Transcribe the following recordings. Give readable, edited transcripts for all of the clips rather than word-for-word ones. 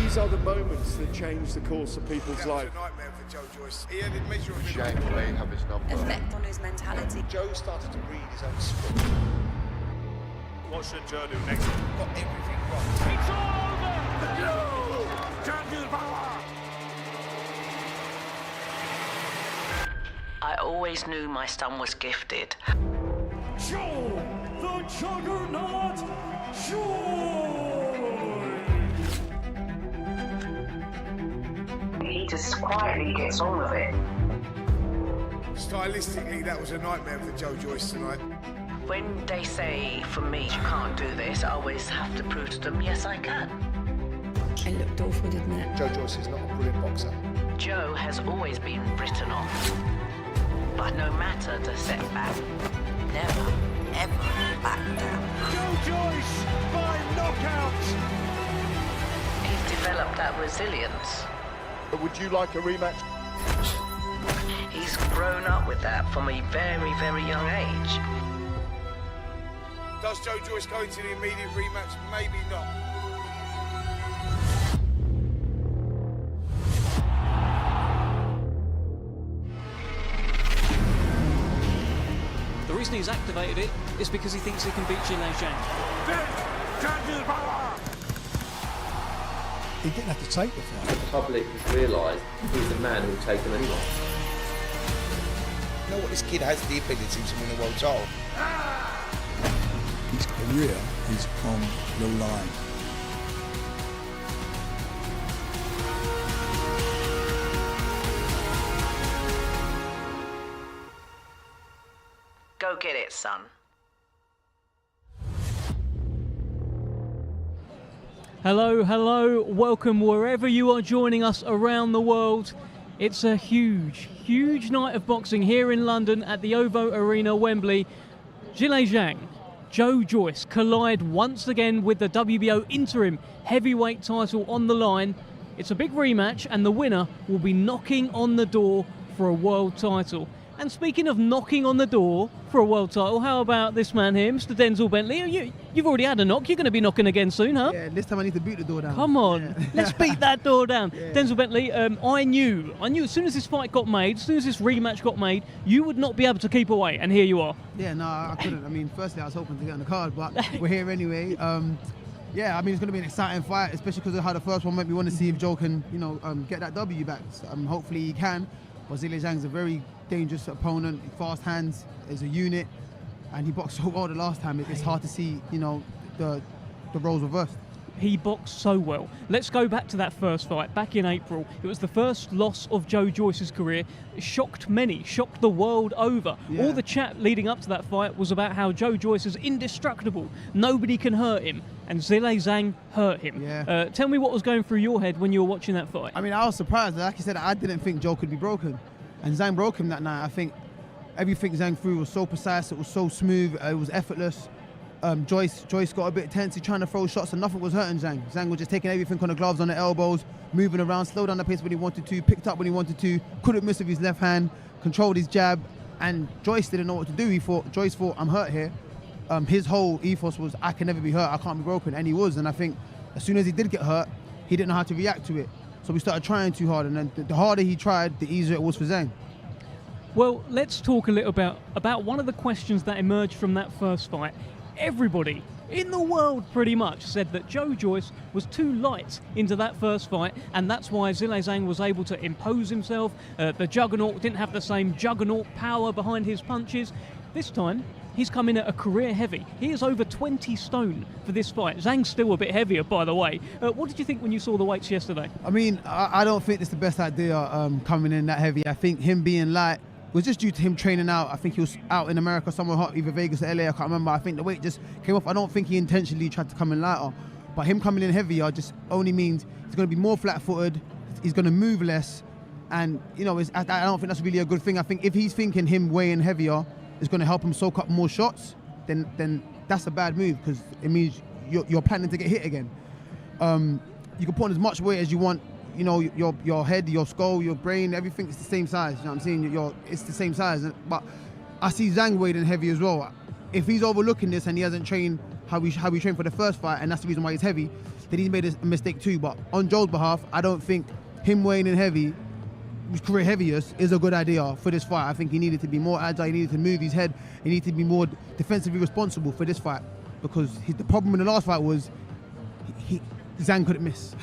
These are the moments that change the course of people's life. That was a nightmare for Joe Joyce. He had immeasurably Zhang may have his number. Effect on his mentality. Joe started to read his own script. What should Joe do next? Got everything wrong. It's all over! You can't use power! I always knew my son was gifted. Joe, the Juggernaut, Joyce! He just quietly gets on with it. Stylistically, that was a nightmare for Joe Joyce tonight. When they say, for me, you can't do this, I always have to prove to them, yes, I can. It looked awful, didn't it? Joe Joyce is not a brilliant boxer. Joe has always been written off. But no matter the setback, never, ever back down. Joe Joyce by knockout! He's developed that resilience. Would you like a rematch? He's grown up with that from a very, very young age. Does Joe Joyce go into the immediate rematch? Maybe not. The reason he's activated it is because he thinks he can beat Zhilei Zhang. Can't use power! He didn't have to take the fight. The public has realised he's a man who'll take on anyone. You know what? This kid has the ability to win a world title. His career is on the line. Go get it, son. Hello, hello, welcome wherever you are joining us around the world. It's a huge, huge night of boxing here in London at the OVO Arena, Wembley. Zhilei Zhang, Joe Joyce collide once again with the WBO interim heavyweight title on the line. It's a big rematch and the winner will be knocking on the door for a world title. And speaking of knocking on the door for a world title, how about this man here, Mr. Denzel Bentley? You've already had a knock. You're going to be knocking again soon, huh? Yeah, this time I need to beat the door down. Come on, yeah. Let's beat that door down. Yeah. Denzel Bentley, I knew as soon as this fight got made, as soon as this rematch got made, you would not be able to keep away, and here you are. Yeah, no, I couldn't. I mean, firstly, I was hoping to get on the card, but we're here anyway. Yeah, I mean, it's going to be an exciting fight, especially because of how the first one made me want to see if Joe can, get that W back. So, hopefully he can. But Zhilei Zhang's a very dangerous opponent, fast hands, is a unit, and he boxed so well the last time. It's hard to see, the roles reversed. He boxed so well. Let's go back to that first fight back in April. It was the first loss of Joe Joyce's career. It shocked many, shocked the world over. Yeah. All the chat leading up to that fight was about how Joe Joyce is indestructible. Nobody can hurt him. And Zhilei Zhang hurt him. Yeah. Tell me what was going through your head when you were watching that fight. I mean, I was surprised. Like you said, I didn't think Joe could be broken. And Zhang broke him that night. I think everything Zhang threw was so precise, it was so smooth, it was effortless. Joyce got a bit tense, he trying to throw shots and nothing was hurting Zhang. Zhang was just taking everything on the gloves, on the elbows, moving around, slowed down the pace when he wanted to, picked up when he wanted to, couldn't miss with his left hand, controlled his jab, and Joyce didn't know what to do. Joyce thought, I'm hurt here. His whole ethos was, I can never be hurt, I can't be broken, and he was. And I think as soon as he did get hurt, he didn't know how to react to it. So we started trying too hard, and then the harder he tried, the easier it was for Zhang. Well, let's talk a little about one of the questions that emerged from that first fight. Everybody in the world pretty much said that Joe Joyce was too light into that first fight, and that's why Zhilei Zhang was able to impose himself. The Juggernaut didn't have the same Juggernaut power behind his punches. This time, he's come in at a career heavy. He is over 20 stone for this fight. Zhang's still a bit heavier, by the way. What did you think when you saw the weights yesterday? I mean, I don't think it's the best idea coming in that heavy. I think him being light was just due to him training out. I think he was out in America somewhere hot, either Vegas or LA, I can't remember. I think the weight just came off. I don't think he intentionally tried to come in lighter. But him coming in heavier just only means he's going to be more flat-footed, he's going to move less, and, I don't think that's really a good thing. I think if he's thinking him weighing heavier is going to help him soak up more shots, then that's a bad move, because it means you're planning to get hit again. You can put on as much weight as you want. Your head, your skull, your brain, everything's the same size. You know what I'm saying? It's the same size. But I see Zhang weighing heavy as well. If he's overlooking this and he hasn't trained how he trained for the first fight, and that's the reason why he's heavy, then he's made a mistake too. But on Joe's behalf, I don't think him weighing in heavy, his career heaviest, is a good idea for this fight. I think he needed to be more agile, he needed to move his head, he needed to be more defensively responsible for this fight, because the problem in the last fight was Zhang couldn't miss.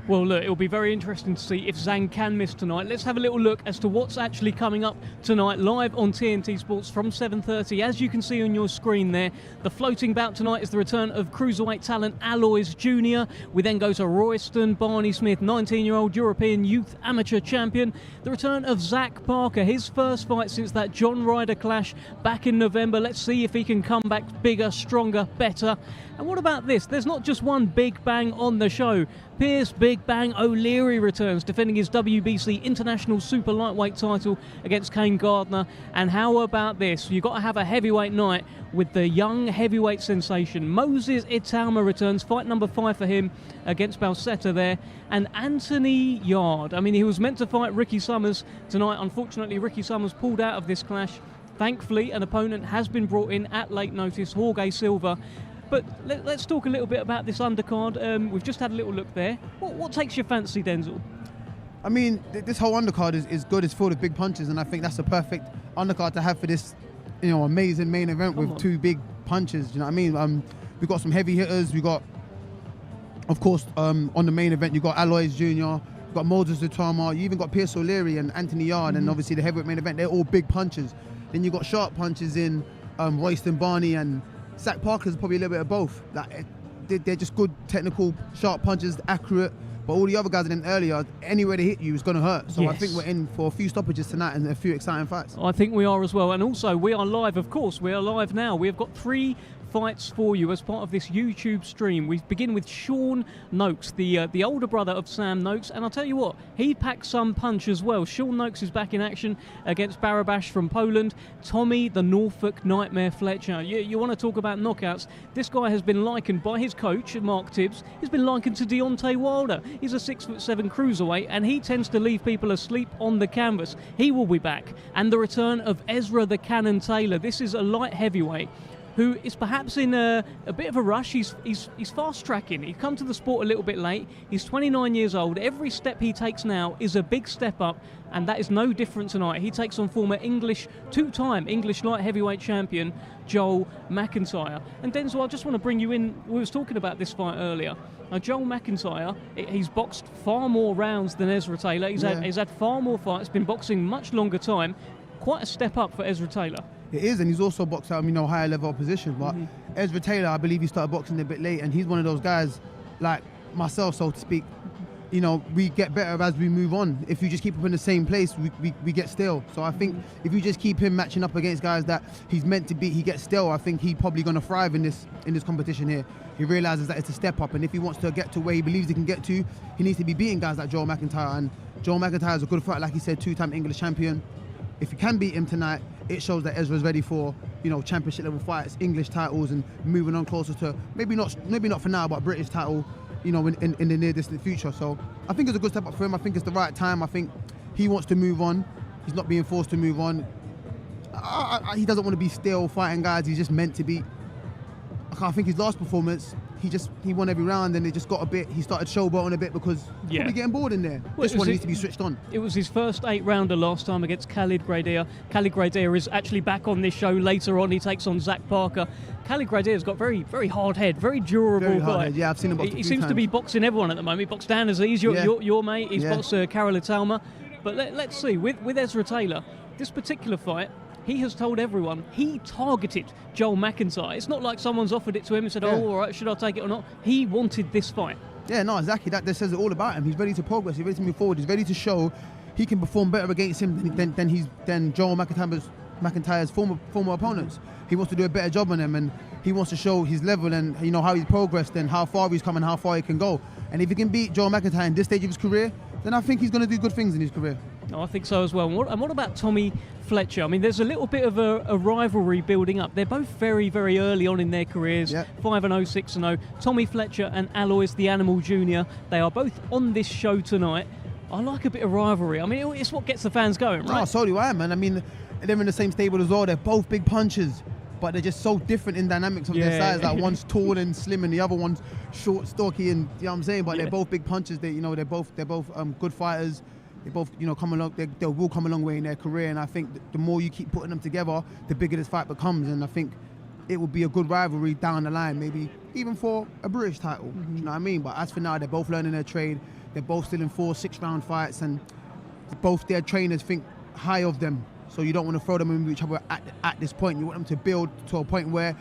Well, look, it'll be very interesting to see if Zhang can miss tonight. Let's have a little look as to what's actually coming up tonight, live on TNT Sports from 7:30. As you can see on your screen there, the floating bout tonight is the return of cruiserweight talent Alois Jr. We then go to Royston Barney Smith, 19-year-old European youth amateur champion. The return of Zach Parker, his first fight since that John Ryder clash back in November. Let's see if he can come back bigger, stronger, better. And what about this? There's not just one big bang on the show. Pierce Big Bang O'Leary returns, defending his WBC International Super Lightweight title against Kane Gardner. And how about this? You've got to have a heavyweight night with the young heavyweight sensation. Moses Italma returns, fight number 5 for him against Balsetta there. And Anthony Yard, I mean, he was meant to fight Ricky Summers tonight. Unfortunately, Ricky Summers pulled out of this clash. Thankfully, an opponent has been brought in at late notice, Jorge Silva. But let's talk a little bit about this undercard. We've just had a little look there. What takes your fancy, Denzel? I mean, this whole undercard is good. It's filled with big punches, and I think that's a perfect undercard to have for this, amazing main event with 2 big punches. Do you know what I mean? We've got some heavy hitters. We got, of course, on the main event, you got Alois Jr., you've got Moses Italma, you even got Pierce O'Leary and Anthony Yard, and obviously the heavyweight main event. They're all big punches. Then you got sharp punches in Royston Barney and Zach Parker's probably a little bit of both. Like, they're just good technical sharp punches, accurate. But all the other guys in them earlier, anywhere they hit you is going to hurt. So yes. I think we're in for a few stoppages tonight and a few exciting fights. I think we are as well. And also, we are live, of course. We are live now. We have got 3 fights for you as part of this YouTube stream. We begin with Sean Noakes, the older brother of Sam Noakes, and I'll tell you what, he packs some punch as well. Sean Noakes is back in action against Barabasz from Poland. Tommy the Norfolk Nightmare Fletcher. You want to talk about knockouts? This guy has been likened by his coach, Mark Tibbs. He's been likened to Deontay Wilder. He's a 6'7" cruiserweight, and he tends to leave people asleep on the canvas. He will be back. And the return of Ezra the Cannon Taylor. This is a light heavyweight who is perhaps in a bit of a rush. He's fast tracking. He's come to the sport a little bit late. He's 29 years old. Every step he takes now is a big step up, and that is no different tonight. He takes on former two-time English light heavyweight champion Joel McIntyre. And Denzel, I just want to bring you in. We was talking about this fight earlier. Now, Joel McIntyre, he's boxed far more rounds than Ezra Taylor. He's had far more fights, been boxing much longer time. Quite a step up for Ezra Taylor. It is, and he's also boxed out, higher level opposition. But Ezra Taylor, I believe he started boxing a bit late, and he's one of those guys, like myself, so to speak. We get better as we move on. If you just keep him in the same place, we get stale. So I think if you just keep him matching up against guys that he's meant to beat, he gets stale. I think he's probably going to thrive in this competition here. He realizes that it's a step up, and if he wants to get to where he believes he can get to, he needs to be beating guys like Joel McIntyre. And Joel McIntyre is a good fighter, like he said, 2-time English champion. If you can beat him tonight, it shows that Ezra's ready for, championship level fights, English titles, and moving on closer to maybe not for now, but British title, in the near distant future. So I think it's a good step up for him. I think it's the right time. I think he wants to move on. He's not being forced to move on. He doesn't want to be still fighting guys he's just meant to beat. I think his last performance, he won every round, and it just got a bit. He started showboating a bit because he's probably getting bored in there. This one needs to be switched on. It was his first 8-rounder last time against Khalid Gradia. Khalid Gradia is actually back on this show later on. He takes on Zach Parker. Khalid Gradia's got very, very hard head, very durable guy. Yeah, I've seen him box. He seems to be boxing everyone at the moment. He boxed Dan Aziz, your mate. He's boxed Carol Italma. But let's see with Ezra Taylor, this particular fight. He has told everyone he targeted Joel McIntyre. It's not like someone's offered it to him and said, all right, should I take it or not? He wanted this fight. Yeah, no, exactly. That says it all about him. He's ready to progress. He's ready to move forward. He's ready to show he can perform better against him than Joel McIntyre's former opponents. He wants to do a better job on them, and he wants to show his level and how he's progressed and how far he's come and how far he can go. And if he can beat Joel McIntyre in this stage of his career, then I think he's going to do good things in his career. No, I think so as well. And what about Tommy Fletcher? I mean, there's a little bit of a rivalry building up. They're both very, very early on in their careers, 5-0, 6-0. Tommy Fletcher and Alois the Animal Jr., they are both on this show tonight. I like a bit of rivalry. I mean, it's what gets the fans going, right? Oh, so do I, man. I mean, they're in the same stable as well. They're both big punchers. but they're just so different in dynamics of their size. Like one's tall and slim, and the other one's short, stocky, and you know what I'm saying. But they're both big punchers. They're both good fighters. They both come along. They will come a long way in their career. And I think the more you keep putting them together, the bigger this fight becomes. And I think it will be a good rivalry down the line, maybe even for a British title. You know what I mean? But as for now, they're both learning their trade. They're both still in 4-6 round fights, and both their trainers think high of them. So you don't want to throw them in each other at this point. You want them to build to a point where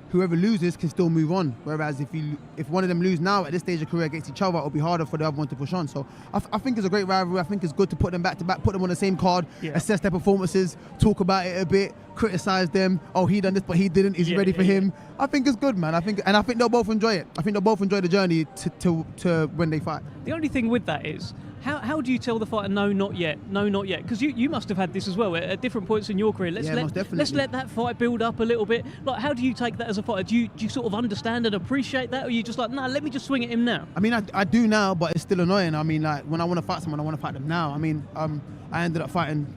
whoever loses can still move on. Whereas if one of them lose now at this stage of career against each other, it'll be harder for the other one to push on. So I think it's a great rivalry. I think it's good to put them back to back, put them on the same card, assess their performances, talk about it a bit, criticize them. Oh, he done this, but he didn't. Is he ready for him? I think it's good, man. I think they'll both enjoy it. I think they'll both enjoy the journey to when they fight. The only thing with that is, how do you tell the fighter no, not yet, no, not yet? Because you must have had this as well at different points in your career. Let's let that fight build up a little bit. Like, how do you take that as a fighter? Do you sort of understand and appreciate that, or are you just like, nah, let me just swing at him now? I mean, I do now, but it's still annoying. I mean, like, when I want to fight someone, I want to fight them now. I mean, I ended up fighting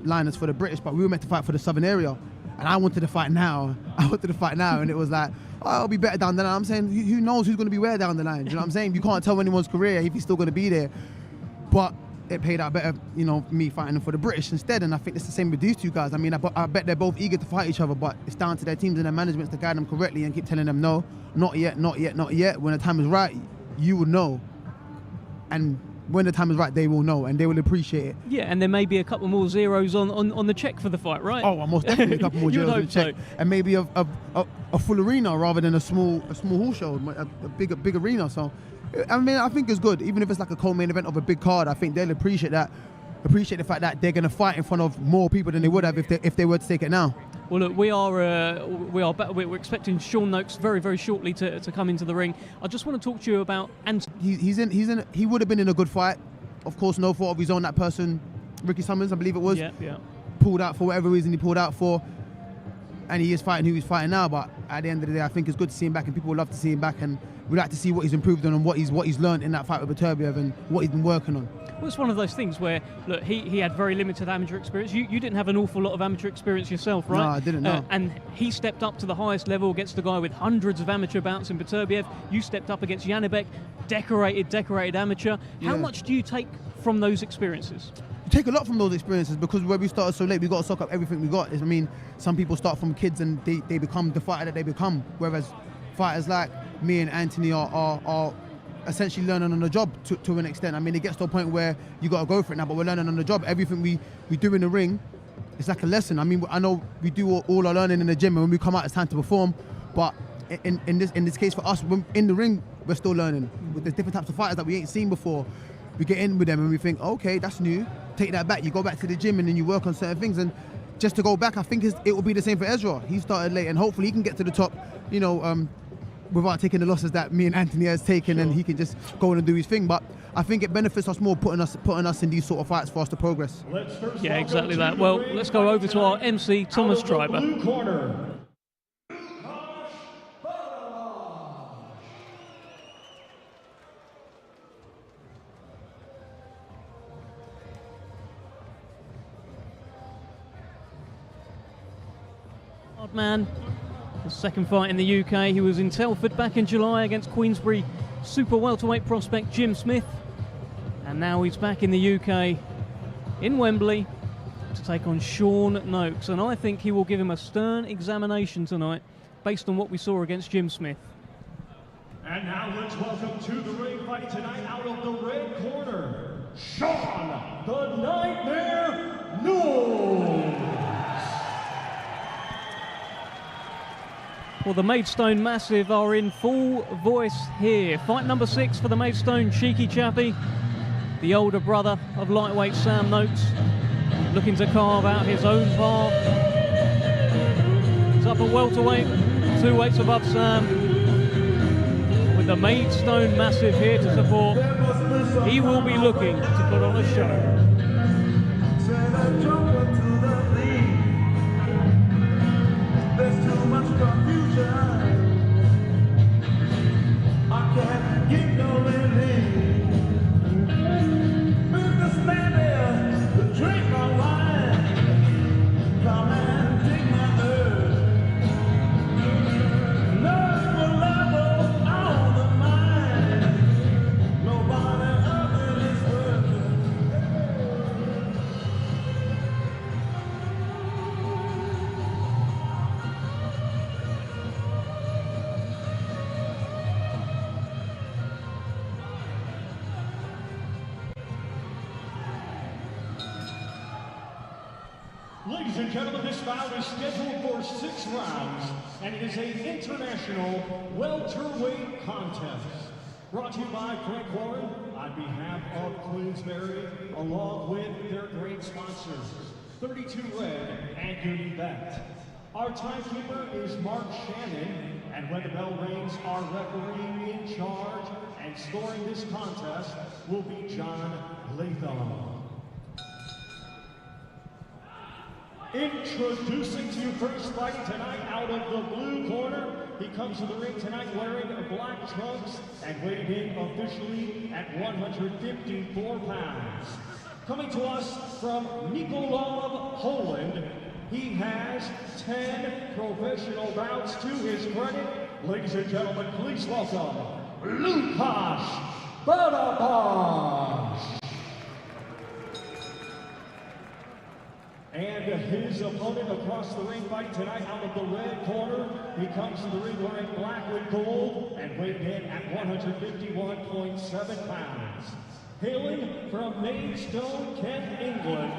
Linus for the British, but we were meant to fight for the Southern area, and I wanted to fight now. And it was like, oh, I'll be better down the line. I'm saying, who knows who's going to be where down the line? Do you know what I'm saying? You can't tell anyone's career if he's still going to be there. But it paid out better, me fighting them for the British instead. And I think it's the same with these two guys. I mean, I bet they're both eager to fight each other, but it's down to their teams and their managements to guide them correctly and keep telling them, no, not yet, not yet, not yet. When the time is right, you will know. And when the time is right, they will know, and they will appreciate it. Yeah, and there may be a couple more zeros on the check for the fight, right? Oh, most definitely a couple more zeros on the check. So. And maybe a full arena rather than a small hall show, a big arena. So, I mean, I think it's good. Even if it's like a co-main event of a big card, I think they'll appreciate that. Appreciate the fact that they're going to fight in front of more people than they would have if they were to take it now. Well, look, we're expecting Sean Noakes very, very shortly to come into the ring. I just want to talk to you about he would have been in a good fight. Of course, no fault of his own. That person, Ricky Summons, I believe it was, pulled out for whatever reason he pulled out for, and he is fighting who he's fighting now. But at the end of the day, I think it's good to see him back, and people would love to see him back, and we'd like to see what he's improved on and what he's learned in that fight with Beterbiev and what he's been working on. Well, it's one of those things where, look, he had very limited amateur experience. You didn't have an awful lot of amateur experience yourself, right? No, I didn't, no. And he stepped up to the highest level against a guy with hundreds of amateur bouts in Beterbiev. You stepped up against Janibek, decorated amateur. How much do you take from those experiences? You take a lot from those experiences, because where we started so late, we got to soak up everything we got. I mean, some people start from kids and they become the fighter that they become, whereas fighters like me and Anthony are essentially learning on the job to an extent. I mean, it gets to a point where you got to go for it now, but we're learning on the job. Everything we do in the ring, it's like a lesson. I mean, I know we do all our learning in the gym, and when we come out, it's time to perform. But in this case for us, when in the ring, we're still learning. There's different types of fighters that we ain't seen before. We get in with them and we think, okay, that's new. Take that back. You go back to the gym and then you work on certain things. And just to go back, I think it will be the same for Ezra. He started late, and hopefully he can get to the top, without taking the losses that me and Anthony has taken, and he can just go in and do his thing. But I think it benefits us more putting us in these sort of fights for us to progress. Yeah, exactly that. Well, let's go over to our MC, Thomas Triber. Blue corner. Man, his second fight in the UK. He was in Telford back in July against Queensberry super welterweight prospect Jim Smith, and now he's back in the UK in Wembley to take on Sean Noakes, and I think he will give him a stern examination tonight based on what we saw against Jim Smith. And now let's welcome to the ring fight tonight, out of the red corner, Sean the Nightmare Noakes. Well, the Maidstone Massive are in full voice here. Fight number 6 for the Maidstone Cheeky Chappie, the older brother of lightweight Sam Noakes, looking to carve out his own path. He's up at welterweight, 2 weights above Sam, with the Maidstone Massive here to support. He will be looking to put on a show. Ladies and gentlemen, this bout is scheduled for 6 rounds, and it is an international welterweight contest. Brought to you by Frank Warren on behalf of Queensberry, along with their great sponsors, 32 Red and UNDERCARD. Our timekeeper is Mark Shannon, and when the bell rings, our referee in charge and scoring this contest will be John Latham. Introducing to you first fighting tonight out of the blue corner. He comes to the ring tonight wearing black trunks and weighing in officially at 154 pounds. Coming to us from Nikolov, Poland, he has 10 professional bouts to his credit. Ladies and gentlemen, please welcome Lukasz Barabasz. And his opponent across the ring fighting tonight out of the red corner. He comes to the ring wearing black with gold and weighed in at 151.7 pounds. Hailing from Maidstone, Kent, England.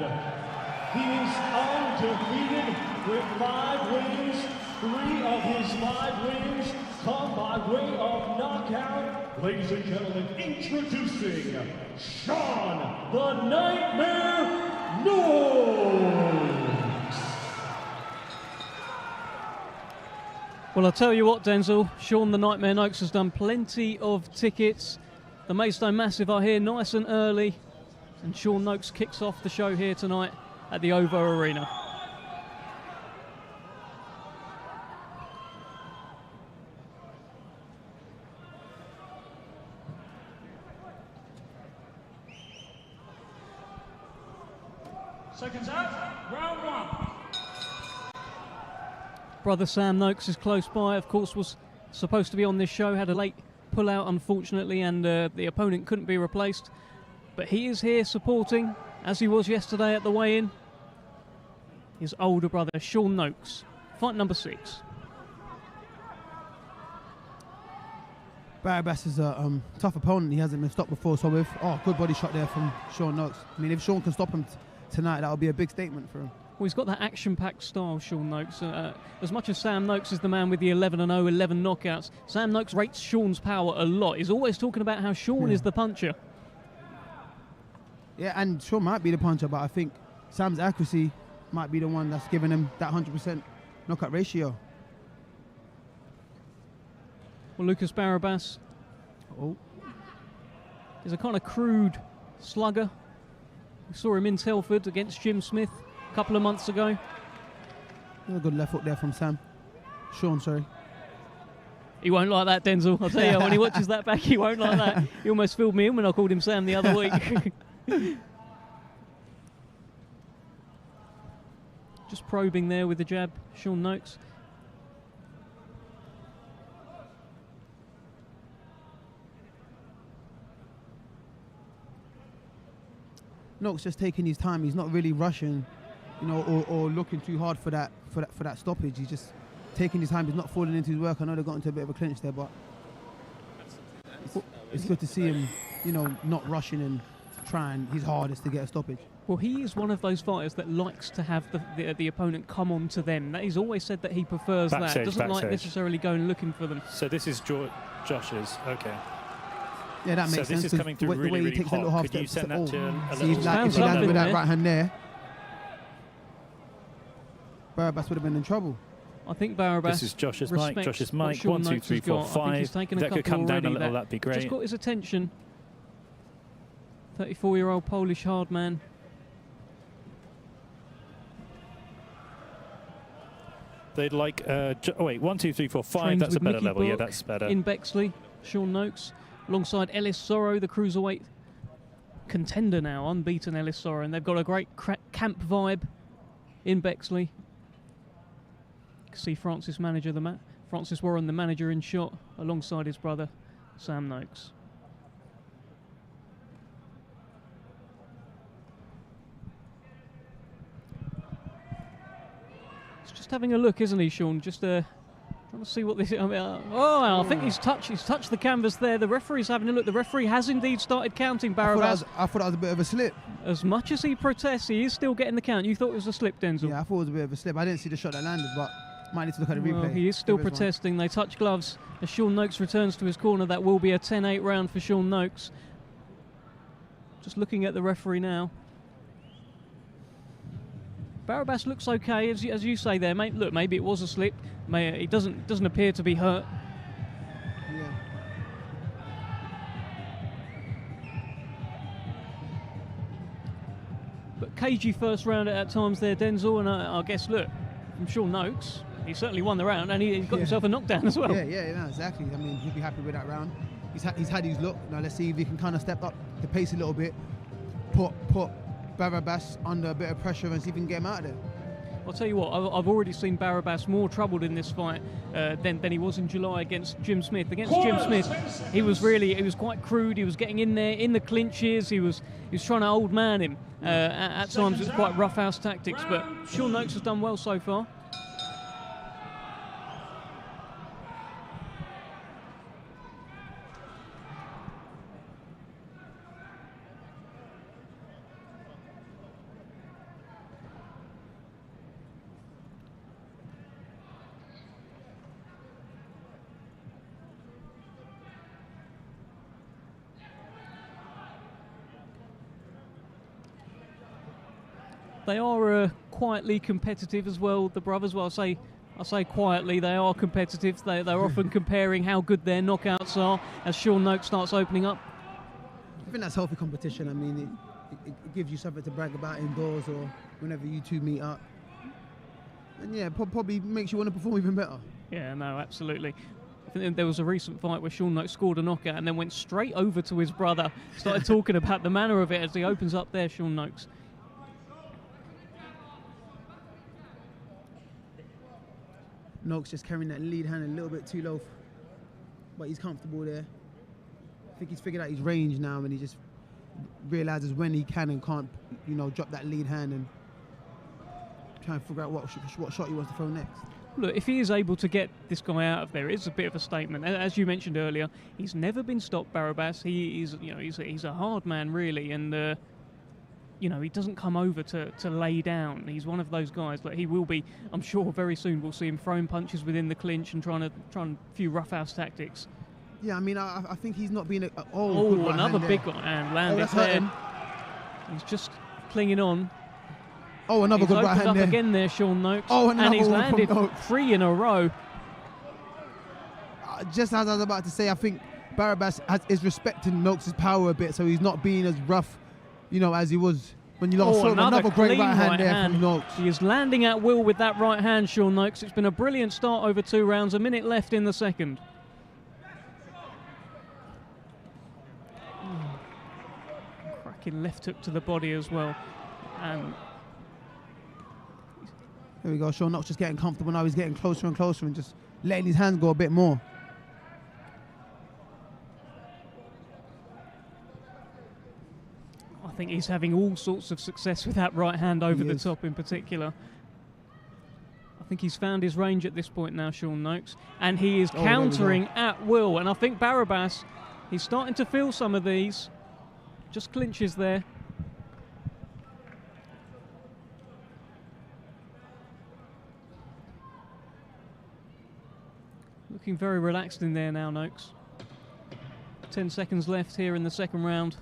He is undefeated with 5 wins. 3 of his 5 wins come by way of knockout. Ladies and gentlemen, introducing Sean the Nightmare Noakes. Well, I'll tell you what, Denzel, Sean the Nightmare Noakes has done plenty of tickets. The Maidstone Massive are here nice and early, and Sean Noakes kicks off the show here tonight at the OVO Arena. Seconds out, round 1. Brother Sam Noakes is close by, of course, was supposed to be on this show, had a late pull-out, unfortunately, and the opponent couldn't be replaced. But he is here supporting, as he was yesterday at the weigh-in, his older brother, Sean Noakes. Fight number 6. Barabasz is a tough opponent. He hasn't been stopped before, so with good body shot there from Sean Noakes. I mean, if Sean can stop him tonight, that would be a big statement for him. Well, he's got that action-packed style, Sean Noakes. As much as Sam Noakes is the man with the 11-0, 11 knockouts, Sam Noakes rates Sean's power a lot. He's always talking about how Sean is the puncher. Yeah, and Sean might be the puncher, but I think Sam's accuracy might be the one that's giving him that 100% knockout ratio. Well, Lukasz Barabasz is a kind of crude slugger. We saw him in Telford against Jim Smith a couple of months ago. A good left hook there from Sean, sorry. He won't like that, Denzel. I'll tell you, when he watches that back, he won't like that. He almost filled me in when I called him Sam the other week. Just probing there with the jab, Sean Noakes. Noakes just taking his time. He's not really rushing, or looking too hard for that stoppage. He's just taking his time. He's not falling into his work. I know they got into a bit of a clinch there, but it's good to see him, not rushing and trying his hardest to get a stoppage. Well, he is one of those fighters that likes to have the opponent come on to them. He's always said that he prefers that. Doesn't like necessarily going looking for them. So this is Josh's. Okay. Yeah, that makes sense. So this is coming through really, really hot. Could you send that to a little... If he landed with that right hand there, Barabasz would have been in trouble. I think Barabasz... This is Josh's mic. 1, 2, 3, 4, 5. That could come down a little, that'd be great. Just got his attention. 34-year-old Polish hard man. They'd like... oh, wait, 1, 2, 3, 4, 5. That's a better level. Yeah, that's better. In Bexley, Sean Noakes. Alongside Ellis Sorrow, the cruiserweight contender now, unbeaten Ellis Sorrow, and they've got a great camp vibe in Bexley. You can see Francis Warren, the manager, in shot alongside his brother Sam Noakes. He's just having a look, isn't he, Sean? Just Trying to see what this. I think he's touched the canvas there. The referee's having a look. The referee has indeed started counting Barabasz. I thought that was a bit of a slip. As much as he protests, he is still getting the count. You thought it was a slip, Denzel? Yeah, I thought it was a bit of a slip. I didn't see the shot that landed, but might need to look at the replay. He is still protesting. They touch gloves as Sean Noakes returns to his corner. That will be a 10-8 round for Sean Noakes. Just looking at the referee now. Barabasz looks okay, as you say there, mate. Look, maybe it was a slip. He doesn't appear to be hurt. Yeah. But cagey first round at times there, Denzel, and I guess, look, from Sean Noakes, he certainly won the round, and he got himself a knockdown as well. Yeah, exactly. I mean, he'll be happy with that round. He's had his look. Now let's see if he can kind of step up the pace a little bit, put Barabasz under a bit of pressure and see if he can get him out of there. I'll tell you what, I've already seen Barabasz more troubled in this fight than he was in July against Jim Smith. Against Jim Smith, he was quite crude. He was getting in there in the clinches. He was trying to old man him. At times it was quite roughhouse tactics, but Sean Noakes has done well so far. They are quietly competitive as well, the brothers. Well, I say quietly, they are competitive. They're often comparing how good their knockouts are as Sean Noakes starts opening up. I think that's healthy competition. I mean, it gives you something to brag about indoors or whenever you two meet up. And yeah, probably makes you want to perform even better. Yeah, no, absolutely. I think there was a recent fight where Sean Noakes scored a knockout and then went straight over to his brother, started talking about the manner of it as he opens up there, Sean Noakes. Noakes just carrying that lead hand a little bit too low, but he's comfortable there. I think he's figured out his range now, and he just realizes when he can and can't, drop that lead hand and try and figure out what shot he wants to throw next. Look, if he is able to get this guy out of there, it's a bit of a statement. As you mentioned earlier, he's never been stopped, Barabasz. He's a hard man, really, and he doesn't come over to lay down. He's one of those guys that he will be, I'm sure very soon we'll see him throwing punches within the clinch and trying a few roughhouse tactics. Yeah, I mean, I think he's not been another big one and landed there. He's just clinging on. Oh, another good right hand there. Again there, Sean Noakes. Oh, and he's landed 3 in a row. Just as I was about to say, I think Barabasz is respecting Noakes' power a bit, so he's not being as rough as he was when you last saw him. Another great right hand there from Noakes. He is landing at will with that right hand, Sean Noakes. It's been a brilliant start over 2 rounds, a minute left in the second. Cracking left hook to the body as well. And there we go, Sean Noakes just getting comfortable now. He's getting closer and closer and just letting his hands go a bit more. I think he's having all sorts of success with that right hand over the top in particular. I think he's found his range at this point now, Sean Noakes, and he is countering at will. And I think Barabasz, he's starting to feel some of these. Just clinches there. Looking very relaxed in there now, Noakes. 10 seconds left here in the second round.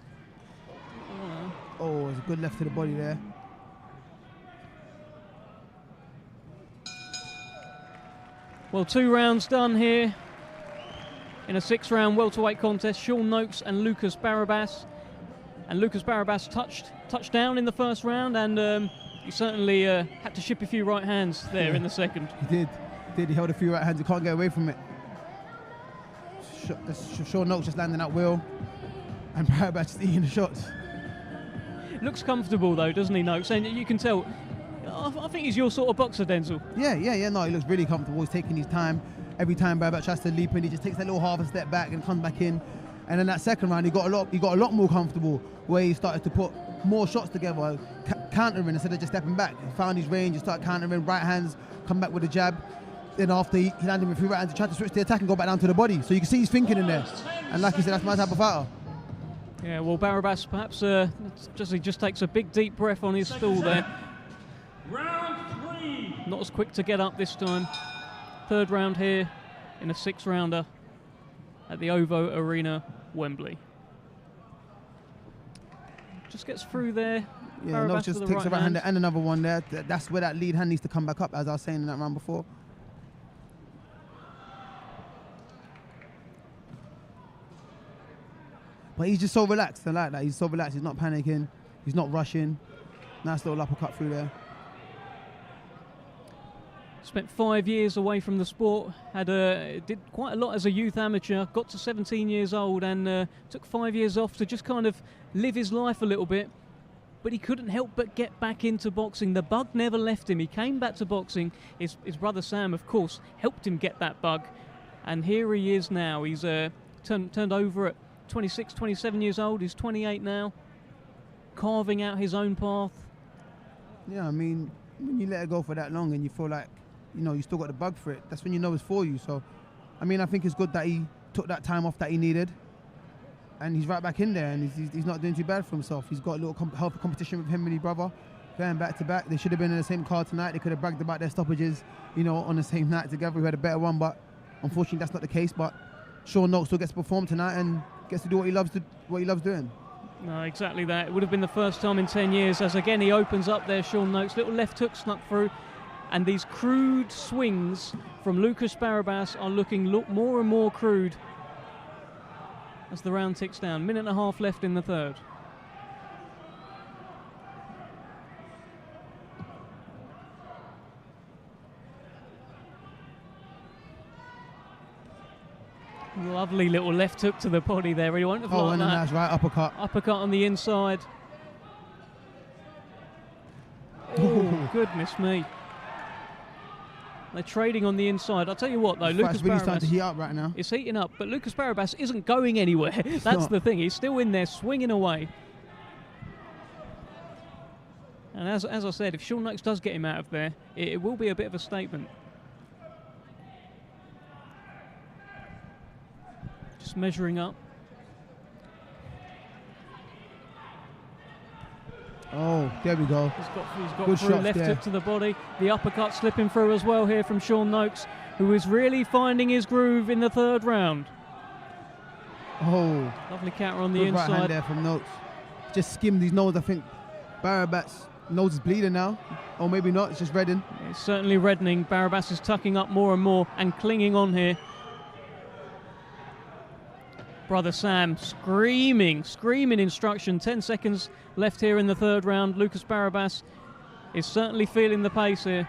Oh, it's a good left to the body there. Well, 2 rounds done here in a 6-round welterweight contest. Sean Noakes and Lukasz Barabasz. And Lukasz Barabasz touched down in the first round, and he certainly had to ship a few right hands there in the second. He did. He held a few right hands. He can't get away from it. Sean Noakes just landing at will, and Barabasz just eating the shots. Looks comfortable though, doesn't he, Noakes? And you can tell, I think he's your sort of boxer, Denzel. Yeah, no, he looks really comfortable. He's taking his time. Every time Barabasz tries to leap in, he just takes that little half a step back and comes back in. And then that second round, he got a lot more comfortable, where he started to put more shots together, countering instead of just stepping back. He found his range, he started countering, right hands, come back with a jab. then after he landed with 3 right hands, he tried to switch the attack and go back down to the body. So you can see he's thinking in there. And like you said, that's my type of fighter. Yeah, well, Barabasz perhaps he just takes a big deep breath on his stool there. Round 3. Not as quick to get up this time. 3rd round here in a 6-rounder at the OVO Arena, Wembley. Just gets through there. Yeah, Noakes just takes a right hand and another one there. That's where that lead hand needs to come back up, as I was saying in that round before. But he's just so relaxed. I like that. He's so relaxed. He's not panicking. He's not rushing. Nice little uppercut through there. Spent 5 years away from the sport. Did quite a lot as a youth amateur. Got to 17 years old and took 5 years off to just kind of live his life a little bit. But he couldn't help but get back into boxing. The bug never left him. He came back to boxing. His brother Sam, of course, helped him get that bug. And here he is now. He's turned over at 26, 27 years old. He's 28 now. Carving out his own path. Yeah, I mean, when you let it go for that long and you feel like, you know, you still got the bug for it, that's when you know it's for you. So, I mean, I think it's good that he took that time off that he needed. And he's right back in there, and he's not doing too bad for himself. He's got a little healthy competition with him and his brother, going back to back. They should have been in the same card tonight. They could have bragged about their stoppages, you know, on the same night together. We had a better one, but unfortunately that's not the case. But Sean Noakes still gets to perform tonight and gets to do what he loves doing. No, exactly that. It would have been the first time in 10 years as again he opens up there, Sean Noakes. Little left hook snuck through, and these crude swings from Lukasz Barabasz are looking more and more crude as the round ticks down. 1.5 minutes left in the 3rd. Lovely little left hook to the body there. He won't have liked and that. a nice right uppercut. Uppercut on the inside. Oh, goodness me. They're trading on the inside. I'll tell you what, though, Lukasz really Barabasz starting to heat up right now. is heating up, but Lukasz Barabasz isn't going anywhere. That's the thing. He's still in there, swinging away. And as I said, if Sean Noakes does get him out of there, it will be a bit of a statement. Just measuring up. Oh, there we go. He's got Good through, shots left there. hook to the body. The uppercut slipping through as well here from Sean Noakes, who is really finding his groove in the 3rd round. Oh, Lovely counter on the good inside. right hand there from Noakes. Just skimmed his nose. I think Barabash's nose is bleeding now. Or maybe not, it's just reddening. It's certainly reddening. Barabasz is tucking up more and more and clinging on here. Brother Sam screaming instruction. 10 seconds left here in the 3rd round. Lukasz Barabasz is certainly feeling the pace here.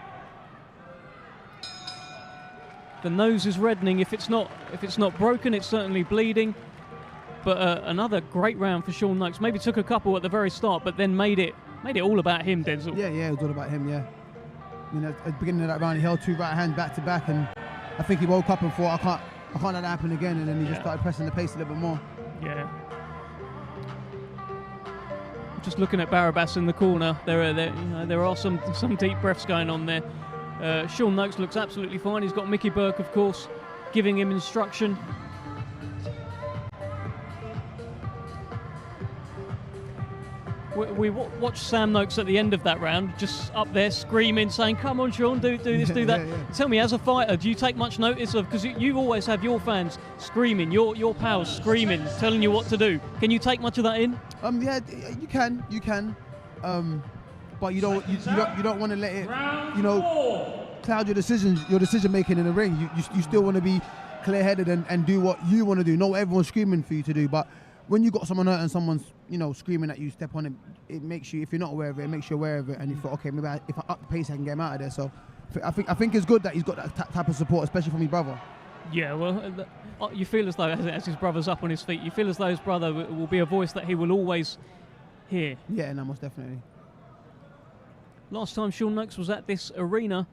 The nose is reddening. If it's not broken, it's certainly bleeding. But another great round for Sean Noakes. Maybe took a couple at the very start, but then made it all about him, Denzel. Yeah, it was all about him, yeah. You know, at the beginning of that round, he held 2 right hands back to back, and I think he woke up and thought, I can't let that happen again, and then he just started pressing the pace a little bit more. Yeah. Just looking at Barabasz in the corner, there are some deep breaths going on there. Sean Noakes looks absolutely fine. He's got Mickey Burke, of course, giving him instruction. We watched Sam Noakes at the end of that round, just up there screaming, saying, "Come on, Sean, do this, do that." Yeah. Tell me, as a fighter, do you take much notice of, because you always have your fans screaming, your pals screaming, telling you what to do. Can you take much of that in? Yeah, you can. But you don't want to let it, cloud your decision making in the ring. You still want to be clear-headed and do what you want to do. Not what everyone's screaming for you to do, but when you got someone hurt and someone's screaming at you, step on it. It makes you, if you're not aware of it, it makes you aware of it, and you thought, okay, maybe if I up the pace, I can get him out of there. So I think it's good that he's got that type of support, especially from his brother. Yeah, well, you feel as though as his brother's up on his feet, you feel as though his brother will be a voice that he will always hear. Yeah, no, most definitely. Last time Sean Noakes was at this arena,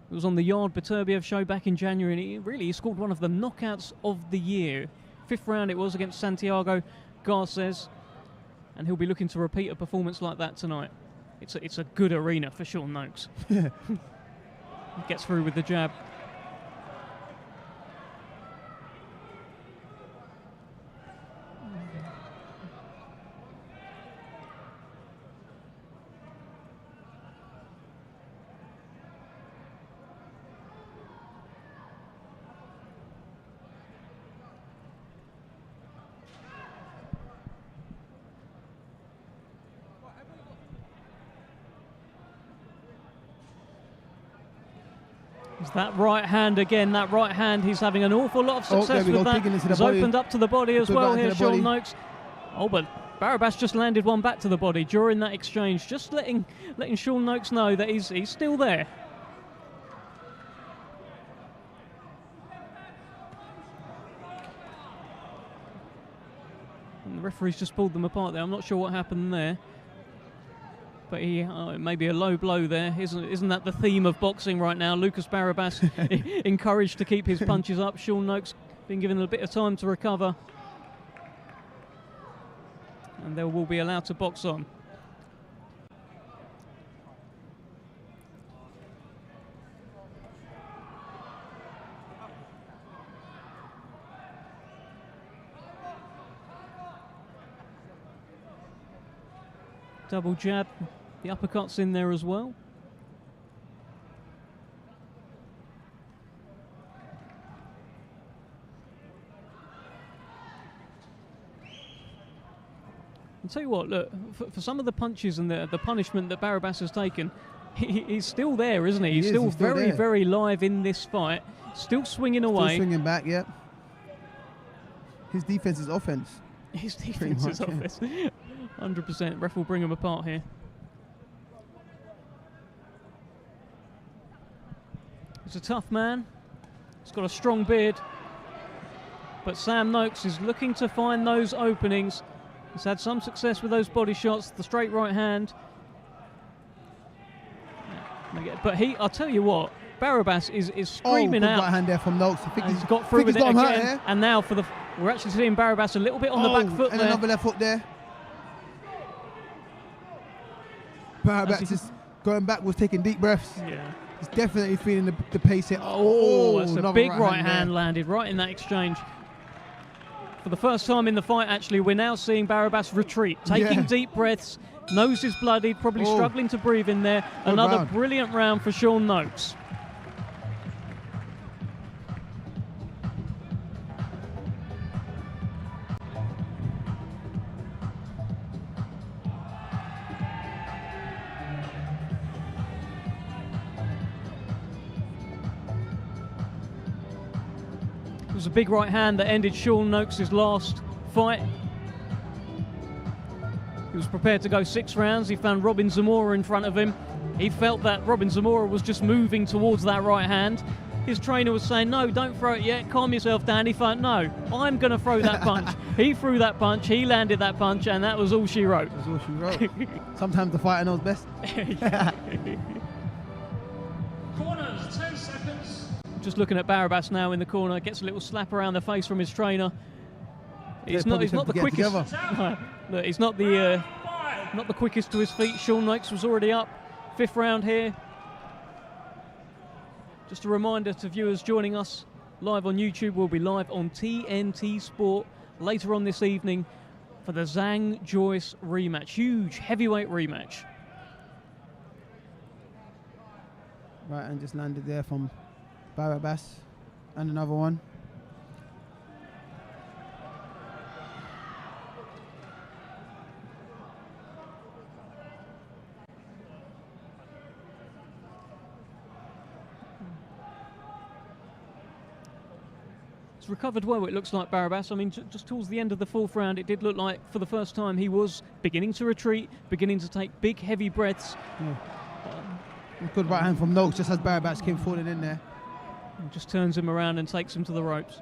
it was on the Yard Beterbiev show back in January, and he scored one of the knockouts of the year. 5th round it was against Santiago Garces, and he'll be looking to repeat a performance like that tonight. It's a good arena for Sean Noakes. He gets through with the jab. It's that right hand again, that right hand, he's having an awful lot of success with that. He's opened up to the body as well here, Sean Noakes. Oh, but Barabasz just landed one back to the body during that exchange, just letting Sean Noakes know that he's still there. And the referee's just pulled them apart there. I'm not sure what happened there. But maybe a low blow there. Isn't that the theme of boxing right now? Lukasz Barabasz encouraged to keep his punches up. Sean Noakes being given a bit of time to recover. And they will be allowed to box on. Double jab. The uppercut's in there as well. I'll tell you what, look, for some of the punches and the punishment that Barabasz has taken, he's still there, isn't he? He's still very, very live in this fight. Still swinging away. Still swinging back, yep. His defense is offense. His defense is offense. 100%. Ref will bring him apart here. He's a tough man. He's got a strong beard. But Sam Noakes is looking to find those openings. He's had some success with those body shots, the straight right hand. But I'll tell you what, Barabasz is screaming out. Right hand there from Noakes. I think he's got through with it again. And now we're actually seeing Barabasz a little bit on the back foot and there. Another left hook there. Barabasz is going backwards, taking deep breaths. Yeah. He's definitely feeling the pace here. It's a big right hand landed right in that exchange. For the first time in the fight, actually, we're now seeing Barabasz retreat, taking deep breaths, nose is bloodied, probably struggling to breathe in there. Another brilliant round for Sean Noakes. It was a big right hand that ended Sean Noakes' last fight. He was prepared to go 6 rounds. He found Robin Zamora in front of him. He felt that Robin Zamora was just moving towards that right hand. His trainer was saying, no, don't throw it yet, calm yourself down. He thought, no, I'm going to throw that punch. He threw that punch, he landed that punch, and that was all she wrote. That's all she wrote. Sometimes the fighter knows best. Corners, 10 seconds. Just looking at Barabasz now in the corner, gets a little slap around the face from his trainer. He's not the quickest. Look, he's not the quickest to his feet. Sean Noakes was already up. 5th round here. Just a reminder to viewers joining us live on YouTube, we'll be live on TNT Sport later on this evening for the Zhang Joyce rematch. Huge heavyweight rematch. Right, and just landed there from Barabasz, and another one. It's recovered well, it looks like, Barabasz. I mean, just towards the end of the 4th round, it did look like for the first time he was beginning to retreat, beginning to take big, heavy breaths. Yeah. Good right hand from Noakes, just as Barabasz came falling in there. And just turns him around and takes him to the ropes.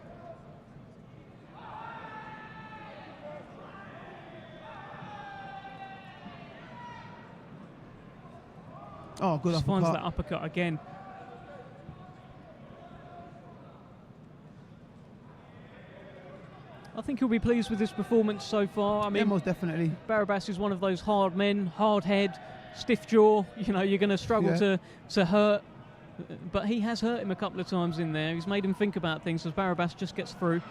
Oh, good just uppercut. finds that uppercut again. I think he'll be pleased with his performance so far. I mean, yeah, most definitely. Barabasz is one of those hard men, hard head, stiff jaw. You know, you're going to struggle to hurt. But he has hurt him a couple of times in there. He's made him think about things as Barabasz just gets through.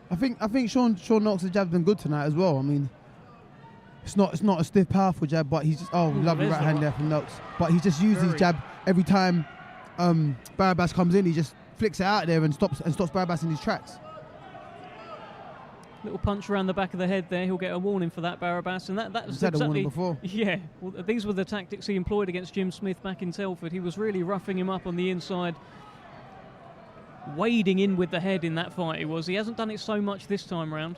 I think Sean Noakes' jab's been good tonight as well. I mean, it's not a stiff, powerful jab, but he's just lovely right hand there from Noakes. But he just uses his jab every time Barabasz comes in. He just flicks it out there and stops Barabasz in his tracks. Little punch around the back of the head there. He'll get a warning for that, Barabasz. And that was He's had a warning exactly... before. Yeah, well, these were the tactics he employed against Jim Smith back in Telford. He was really roughing him up on the inside, wading in with the head in that fight he was. He hasn't done it so much this time round.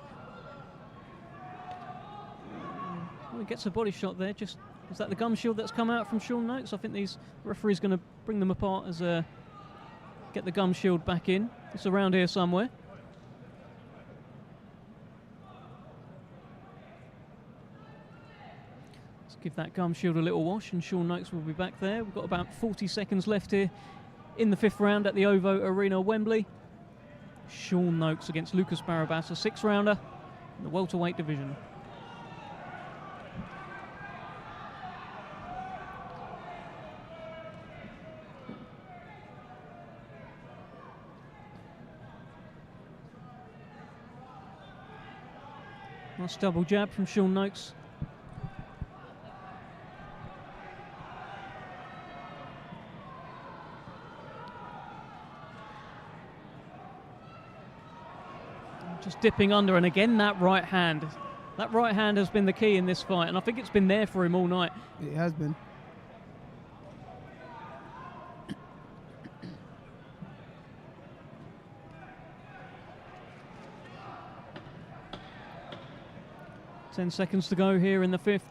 Well, he gets a body shot there. Just is that the gum shield that's come out from Sean Noakes? I think these referees going to bring them apart as get the gum shield back in. It's around here somewhere. Let's give that gum shield a little wash, and Sean Noakes will be back there. We've got about 40 seconds left here in the 5th round at the OVO Arena, Wembley. Sean Noakes against Lukasz Barabasz, a 6-rounder in the welterweight division. Nice double jab from Sean Noakes. Just dipping under, and again that right hand. That right hand has been the key in this fight, and I think it's been there for him all night. It has been. Ten seconds to go here in the 5th.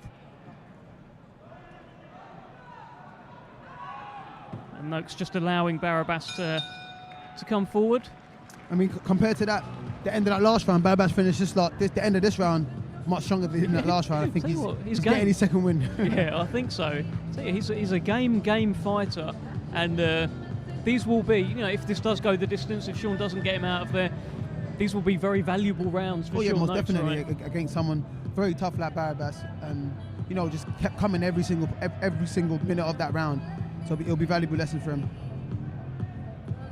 And Noakes just allowing Barabasz to come forward. I mean, compared to that, the end of that last round, Barabasz finished just like this, the end of this round much stronger than that last round. I think he's getting his second win. Yeah, I think so. He's a game fighter, and these will be, you know, if this does go the distance, if Sean doesn't get him out of there, these will be very valuable rounds for Sean most Noakes, definitely right? Against someone very tough like Barabasz, and you know, just kept coming every single minute of that round. So it'll be valuable lessons for him.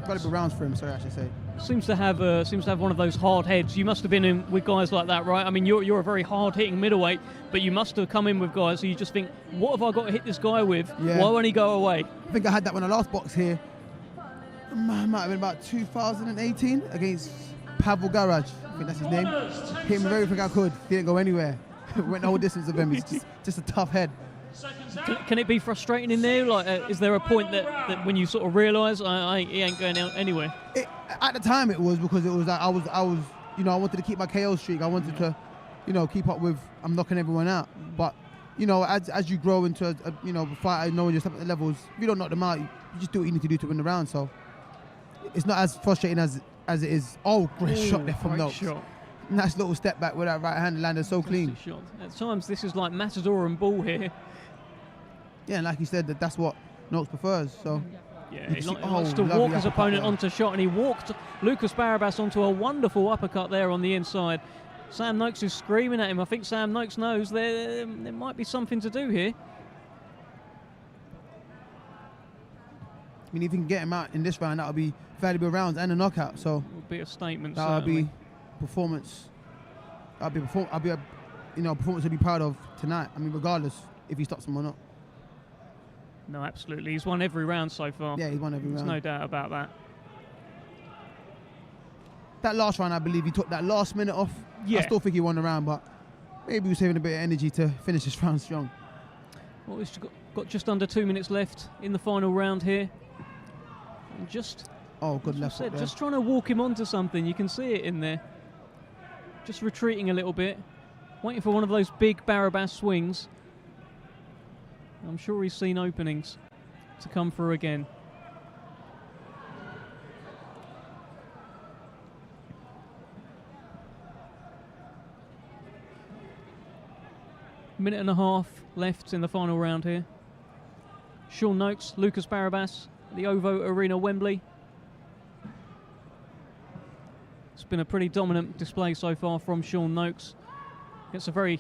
Valuable rounds for him. Sorry, I should say. Seems to have one of those hard heads. You must have been in with guys like that, right? I mean, you're a very hard-hitting middleweight, but you must have come in with guys who you just think, what have I got to hit this guy with? Yeah. Why won't he go away? I think I had that when I last boxed here. Might have been about 2018 against Pavel Garaj. I think that's his name. Hit him with everything I could. Didn't go anywhere. Went the whole distance of him. He's just a tough head. Can it be frustrating in there? Like, is there a point that when you sort of realise he ain't going out anywhere? At the time, it was because it was like I was, you know, I wanted to keep my KO streak. I wanted to, you know, keep up with. I'm knocking everyone out. But, you know, as you grow into a you know, fighter, knowing you're at the levels, if you don't knock them out, you just do what you need to do to win the round. So it's not as frustrating as it is. Oh, great shot there from Noakes. Nice little step back with that right hand, landed so clean. Shot. At times, this is like Matador and Ball here. Yeah, and like you said, that's what Noakes prefers. So yeah, he likes to walk his opponent onto shot, and he walked Lukasz Barabasz onto a wonderful uppercut there on the inside. Sam Noakes is screaming at him. I think Sam Noakes knows there might be something to do here. I mean, if you can get him out in this round, that'll be valuable rounds and a knockout. So it will be a statement. That'll be performance. I'll be a performance to be proud of tonight. I mean, regardless if he stops him or not. No, absolutely. He's won every round so far. Yeah, he's won every round. There's no doubt about that. That last round, I believe he took that last minute off. Yeah. I still think he won the round, but maybe he was saving a bit of energy to finish this round strong. Well, we've got just under 2 minutes left in the final round here. And just... Oh, good left foot there. Just trying to walk him onto something. You can see it in there. Just retreating a little bit. Waiting for one of those big Barabasz swings. I'm sure he's seen openings to come through again. Minute and a half left in the final round here. Sean Noakes, Lukasz Barabasz, the OVO Arena, Wembley. It's been a pretty dominant display so far from Sean Noakes. It's a very,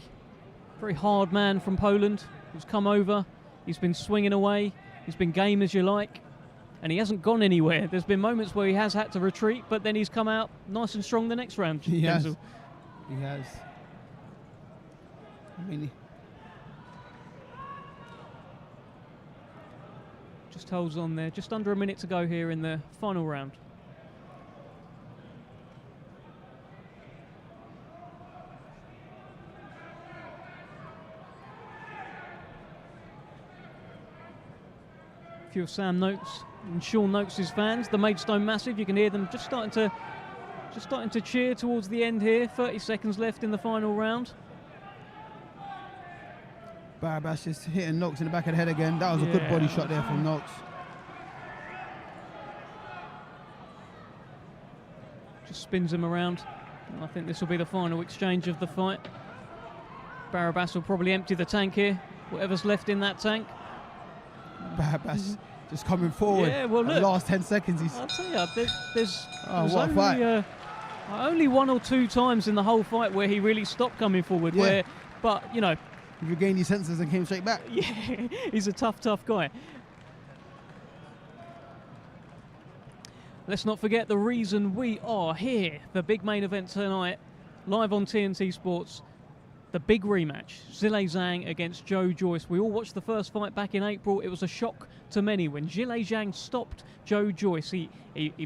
very hard man from Poland who's come over. He's been swinging away. He's been game as you like. And he hasn't gone anywhere. There's been moments where he has had to retreat, but then he's come out nice and strong the next round. He has. He has. I mean, just holds on there. Just under a minute to go here in the final round. A few of Sam Noakes and Sean Noakes' fans, the Maidstone Massive. You can hear them just starting to cheer towards the end here. 30 seconds left in the final round. Barabasz just hitting Noakes in the back of the head again. That was a good body shot there from Noakes. Just spins him around. And I think this will be the final exchange of the fight. Barabasz will probably empty the tank here. Whatever's left in that tank. Barabasz just coming forward. Yeah, well, look. The last 10 seconds. I'll tell you, there's what a fight. Only 1 or 2 times in the whole fight where he really stopped coming forward. Yeah. But you know, he regained his senses and came straight back. Yeah, he's a tough guy. Let's not forget the reason we are here. The big main event tonight, live on TNT Sports. The big rematch, Zhilei Zhang against Joyce. We all watched the first fight back in April. It was a shock to many when Zhilei Zhang stopped Joyce. He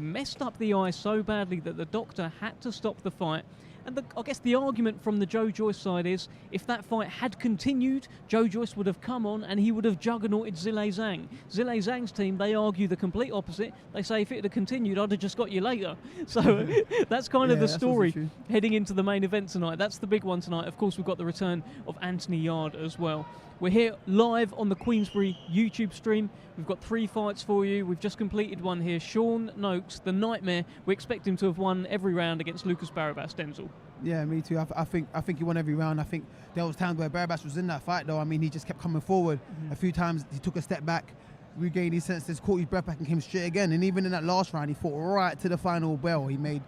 messed up the eye so badly that the doctor had to stop the fight. And I guess the argument from the Joyce side is, if that fight had continued, Joyce would have come on and he would have juggernauted Zhilei Zhang. Zhilei Zhang's team, they argue the complete opposite. They say, if it had continued, I'd have just got you later. So that's kind of the story heading into the main event tonight. That's the big one tonight. Of course, we've got the return of Anthony Yarde as well. We're here live on the Queensberry YouTube stream. We've got 3 fights for you. We've just completed one here. Sean Noakes, the Nightmare. We expect him to have won every round against Lukasz Barabasz, Denzel. Yeah, me too. I think he won every round. I think there was times where Barabasz was in that fight, though. I mean, he just kept coming forward. A few times he took a step back, regained his senses, caught his breath back, and came straight again. And even in that last round, he fought right to the final bell. He made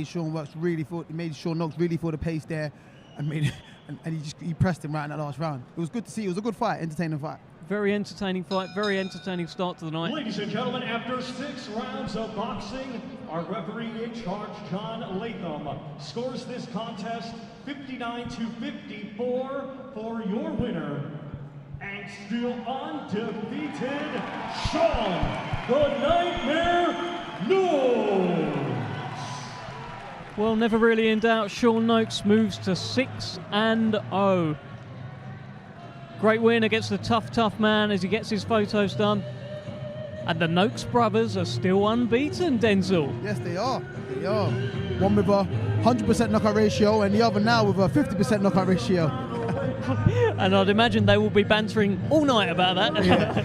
Sean Noakes really feel the pace there, and he pressed him right in that last round. It was good to see. It was a good fight, entertaining fight. Very entertaining fight, very entertaining start to the night. Ladies and gentlemen, after 6 rounds of boxing, our referee in charge, John Latham, scores this contest 59-54 for your winner. And still undefeated, Sean the Nightmare Noakes. Well, never really in doubt, Sean Noakes moves to 6-0. Great win against the tough man as he gets his photos done. And the Noakes brothers are still unbeaten, Denzel. Yes, they are. They are. One with a 100% knockout ratio and the other now with a 50% knockout ratio. And I'd imagine they will be bantering all night about that. Yeah.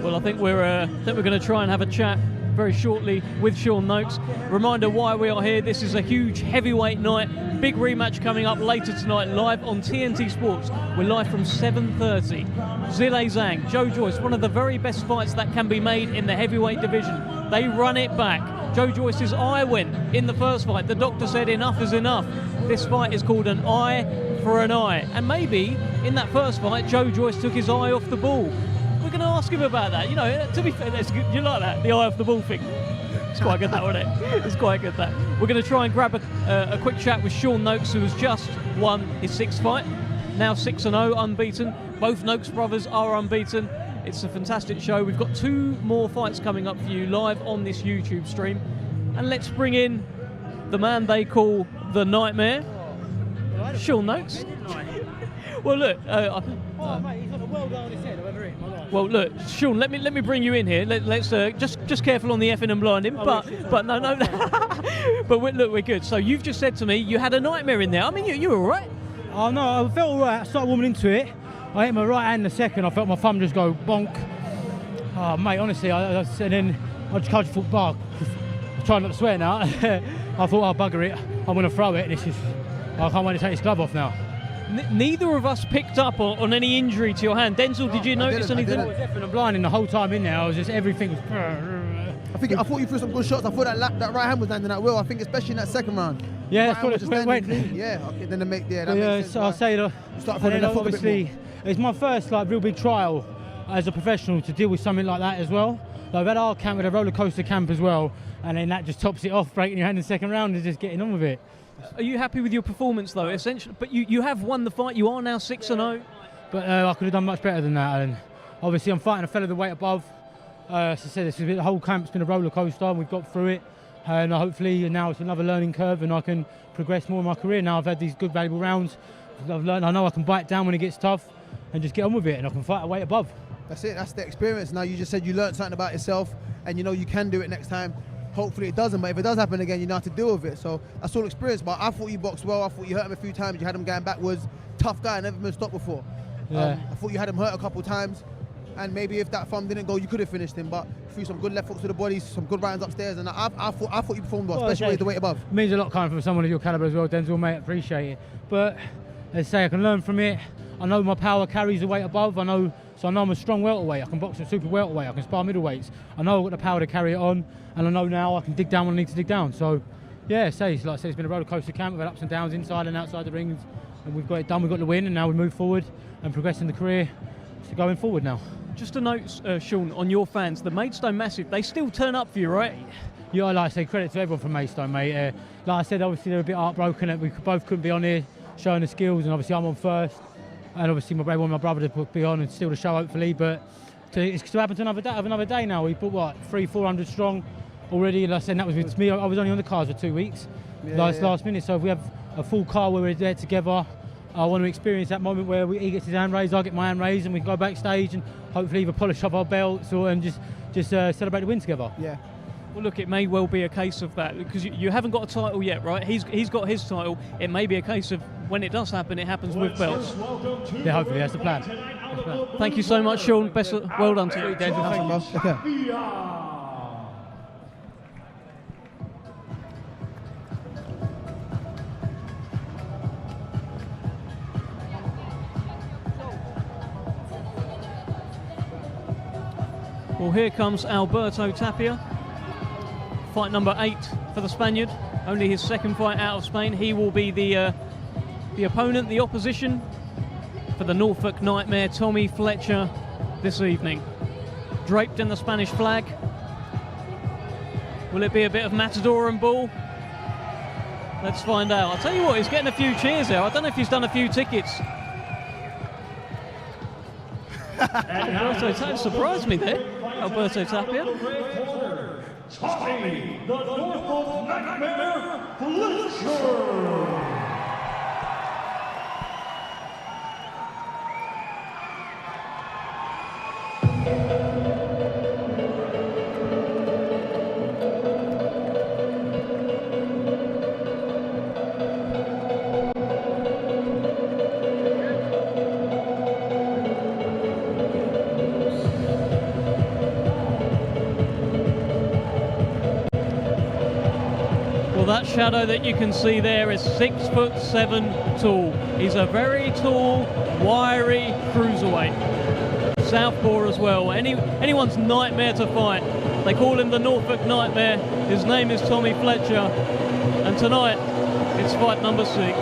Well, I think we're going to try and have a chat very shortly with Sean Noakes. Reminder why we are here. This is a huge heavyweight night. Big rematch coming up later tonight, live on TNT Sports. We're live from 7:30. Zhilei Zhang, Joyce, one of the very best fights that can be made in the heavyweight division. They run it back. Joyce's eye went in the first fight. The doctor said enough is enough. This fight is called an eye for an eye. And maybe in that first fight, Joyce took his eye off the ball. We're going to ask him about that. You know, to be fair, that's good. You like that, the eye off the ball thing? It's quite good, that, wasn't it? It's quite good, that. We're going to try and grab a quick chat with Sean Noakes, who has just won his 6th fight. Now 6-0, unbeaten. Both Noakes brothers are unbeaten. It's a fantastic show. We've got 2 more fights coming up for you live on this YouTube stream. And let's bring in the man they call the Nightmare, Sean Noakes. Well, look. Mate, he's got a world on his head I've ever hit in my life. Well, look, Sean, let me bring you in here. Let's just careful on the effing and blinding. But no. But we're good. So you've just said to me you had a nightmare in there. I mean, you were all right. Oh no, I felt all right. I started warming into it. I hit my right hand in a second. I felt my thumb just go bonk. Oh, mate, honestly, and then I just thought, bar. I'm trying not to swear now. I thought, I'll bugger it. I'm going to throw it. I can't wait to take this glove off now. Neither of us picked up on any injury to your hand. Denzel, did you notice anything? I was deafening and blinding the whole time in there. I was just, everything was... I thought you threw some good shots. I thought that right hand was landing that well. I think especially in that second round. Yeah, that's what it went. Yeah, okay, then that makes sense. So I'll say that. Obviously, it's my first real big trial as a professional to deal with something like that as well. I've had our camp with a roller coaster camp as well, and then that just tops it off, breaking your hand in the second round and just getting on with it. Are you happy with your performance though? Essentially, but you have won the fight. You are now 6-0. But I could have done much better than that. And obviously, I'm fighting a fella the weight above. As I said, the whole camp's been a roller coaster, and we've got through it. And hopefully now it's another learning curve, and I can progress more in my career. Now I've had these good, valuable rounds. I've learned. I know I can bite down when it gets tough. and just get on with it, and I can fight a weight above. That's it. That's the experience. Now you just said you learned something about yourself, and you know you can do it next time. Hopefully it doesn't, but if it does happen again, you know how to deal with it. So that's all experience. But I thought you boxed well. I thought you hurt him a few times. You had him going backwards. Tough guy, never been stopped before. Yeah. I thought you had him hurt a couple times, and maybe if that thumb didn't go, you could have finished him. But threw some good left hooks to the body, some good rounds upstairs, and I thought you performed well, especially with the weight above. It means a lot coming from someone of your caliber as well, Denzel, mate. Appreciate it. But as I say, I can learn from it. I know my power carries the weight above. I know I'm a strong welterweight. I can box a super welterweight. I can spar middleweights. I know I've got the power to carry it on, and I know now I can dig down when I need to dig down. So, yeah, like I say, it's been a roller coaster camp. We've had ups and downs inside and outside the rings, and we've got it done. We've got the win, and now we move forward and progress in the career. So going forward now. Just a note, Sean, on your fans, the Maidstone Massive, they still turn up for you, right? Yeah, like I say, credit to everyone from Maidstone, mate. Like I said, obviously they're a bit heartbroken that we both couldn't be on here showing the skills, and obviously I'm on first, and obviously I want my brother to be on and steal the show, hopefully. But it's to happen to another day now. We put what 300-400 strong already. Like I said, that was with me. I was only on the cards for 2 weeks, last minute. So if we have a full car where we're there together, I want to experience that moment where he gets his hand raised, I get my hand raised, and we can go backstage and hopefully either polish up our belts or and just celebrate the win together. Yeah. Well, look, it may well be a case of that, because you haven't got a title yet, right? He's got his title. It may be a case of when it does happen, it happens with belts. Yeah, hopefully that's the plan. Thank you so much, Sean. Well done to you, David. Thank you. Well, here comes Alberto Tapia. Fight number 8 for the Spaniard. Only his second fight out of Spain. He will be the opponent, the opposition for the Norfolk Nightmare, Tommy Fletcher, this evening. Draped in the Spanish flag. Will it be a bit of matador and bull? Let's find out. I'll tell you what, he's getting a few cheers there. I don't know if he's done a few tickets. Alberto Tapia surprised me there. Alberto Tapia. Tommy, the Norfolk Nightmare, Fletcher. That shadow that you can see there is 6'7" tall. He's a very tall, wiry cruiserweight. Southpaw as well. Anyone's nightmare to fight. They call him the Norfolk Nightmare. His name is Tommy Fletcher. And tonight, it's fight number 6.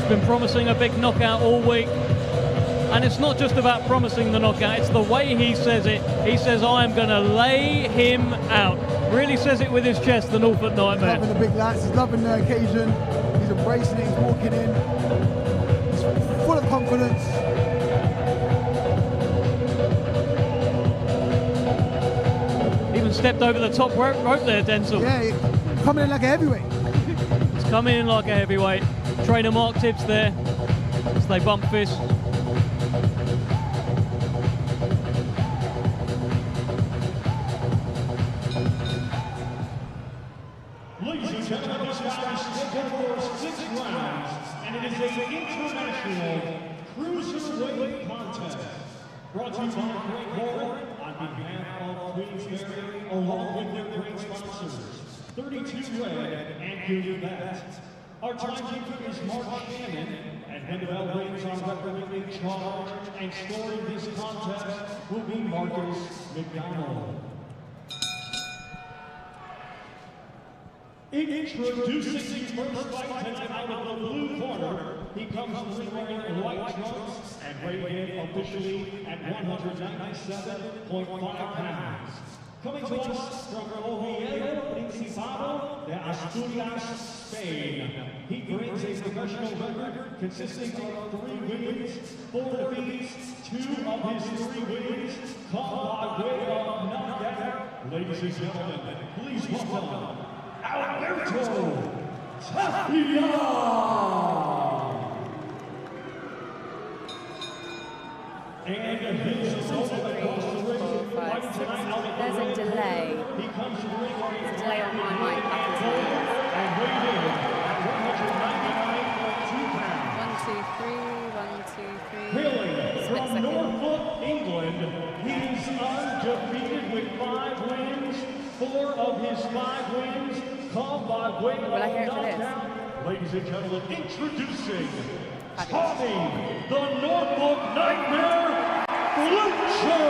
Been promising a big knockout all week, and it's not just about promising the knockout, it's the way he says it. He says, I am going to lay him out. Really says it with his chest, the Norfolk Nightmare. He's loving the big lights, he's loving the occasion, he's embracing it, he's walking in, he's full of confidence. Even stepped over the top rope there, Denzel. Yeah, coming in like a heavyweight. He's coming in like a heavyweight. Trainer Mark Tibbs there as they bump fists. Ladies and gentlemen, this bout is scheduled for 6 rounds, and it is an international cruiserweight contest. Brought to you by Great Court on behalf of Queensberry, along with their great sponsors, 32 Red and Good Bet. Our timekeeper is Mark Shannon, and when the bell rings on referee in charge and scoring this contest will be Marcus McDonald. Introducing the first fight tonight out of the blue corner, he comes to the ring wearing white trunks and weighing in officially at 197.5 pounds. Coming to us from Oviedo, Principado de Asturias, Spain. He brings a professional record consisting of 3 wins, 4 defeats, 2 of his 3 wins come by way of knockout. Ladies and gentlemen, please welcome Alberto Tapia. And his opponent across the ring fighting tonight out of the There's a delay. He comes to the ring There's a delay on my mic. and weighed in at 199.2 pounds. 1, 2, 3, 1, 2, 3. Hailing Split from second. Norfolk, England, he's undefeated with 5 wins. 4 of his 5 wins come by way of Will I hear it for this? knockout. Ladies and gentlemen, introducing Tommy, the Norfolk Nightmare, Fletcher.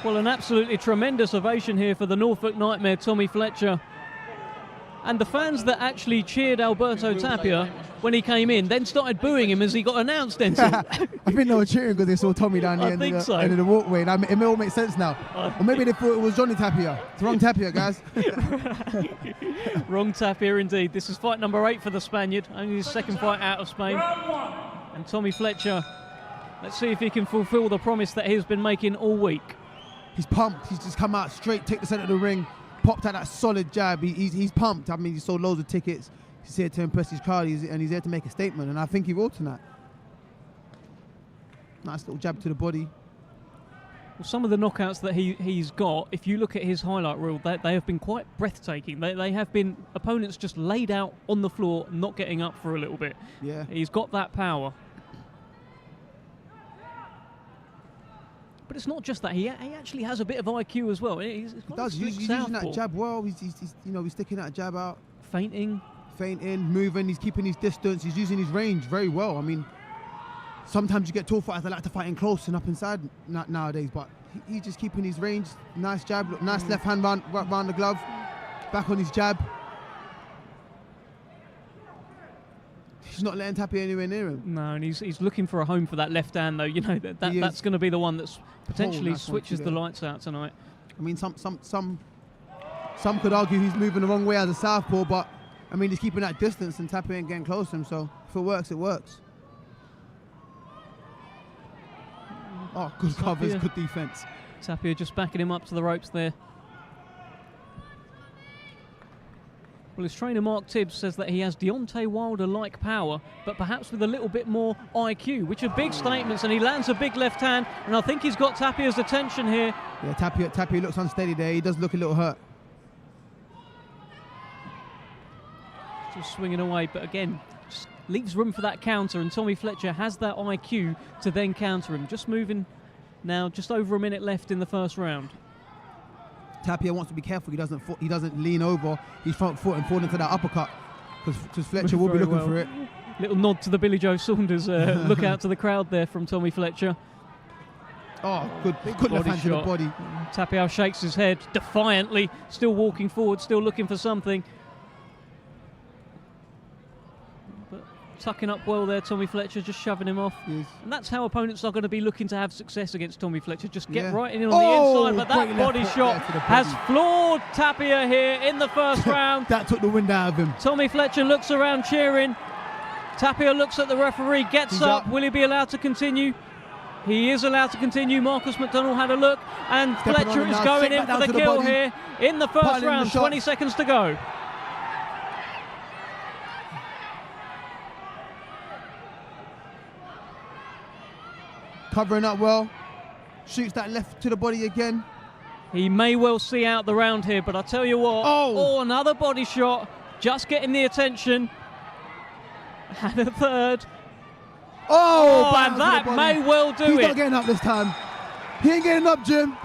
Well, an absolutely tremendous ovation here for the Norfolk Nightmare, Tommy Fletcher. And the fans that actually cheered Alberto Tapia when he came in then started booing him as he got announced, Denzel. I think they were cheering because they saw Tommy down the end of the walkway. And it all makes sense now. Or maybe they thought it was Johnny Tapia. It's wrong Tapia, guys. Wrong Tapia indeed. This is fight number 8 for the Spaniard. Only his second fight out of Spain. And Tommy Fletcher, let's see if he can fulfill the promise that he's been making all week. He's pumped. He's just come out straight, take the centre of the ring, popped out that solid jab. He's pumped. I mean, he sold loads of tickets. He's here to impress his crowd, and he's here to make a statement. And I think he will tonight. Nice little jab to the body. Well, some of the knockouts that he's got, if you look at his highlight reel, they have been quite breathtaking. They have been opponents just laid out on the floor, not getting up for a little bit. Yeah. He's got that power. But it's not just that. He actually has a bit of IQ as well. He does. He's using that jab well. He's sticking that jab out. Feinting, moving. He's keeping his distance. He's using his range very well. I mean, sometimes you get tall fighters that like to fight in close and up inside nowadays, but he's just keeping his range. Nice jab. Nice left hand round the glove. Back on his jab. He's not letting Tapia anywhere near him. No, and he's looking for a home for that left hand, though. You know that's going to be the one that's potentially switches the lights out tonight. I mean, some could argue he's moving the wrong way as a southpaw, but I mean he's keeping that distance and Tapia ain't getting close to him. So if it works, it works. Oh, good covers, good defense. Tapia just backing him up to the ropes there. Well, his trainer Mark Tibbs says that he has Deontay Wilder-like power, but perhaps with a little bit more IQ, which are big statements, and he lands a big left hand, and I think he's got Tapia's attention here. Yeah, Tapia looks unsteady there. He does look a little hurt. Just swinging away, but again, just leaves room for that counter, and Tommy Fletcher has that IQ to then counter him. Just moving now, just over a minute left in the first round. Tapia wants to be careful. He doesn't lean over his front foot and fall into that uppercut, because Fletcher will be looking for it. Little nod to the Billy Joe Saunders look out to the crowd there from Tommy Fletcher. Oh, good left hand to the body. Tapia shakes his head defiantly, still walking forward, still looking for something. But tucking up well there, Tommy Fletcher just shoving him off. Yes. And that's how opponents are going to be looking to have success against Tommy Fletcher. Just get right in on the inside, but that body shot has floored Tapia here in the first round. That took the wind out of him. Tommy Fletcher looks around cheering. Tapia looks at the referee, gets up. Will he be allowed to continue? He is allowed to continue. Marcus McDonald had a look, and Fletcher is going in for the kill here in the first round. 20 seconds to go. Covering up well. Shoots that left to the body again. He may well see out the round here, but I tell you what. Oh, another body shot. Just getting the attention. And a third. Oh, and that may well do it. He's not getting up this time. He ain't getting up, Jim.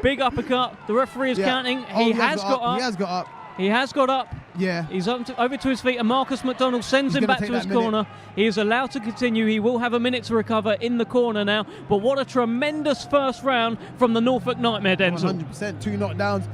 Big uppercut. The referee is counting. He has got up. He has got up. He has got up. Yeah. He's over to his feet, and Marcus McDonald sends him back to his corner. He is allowed to continue. He will have a minute to recover in the corner now. But what a tremendous first round from the Norfolk Nightmare, Denzel. 100%. 2 knockdowns.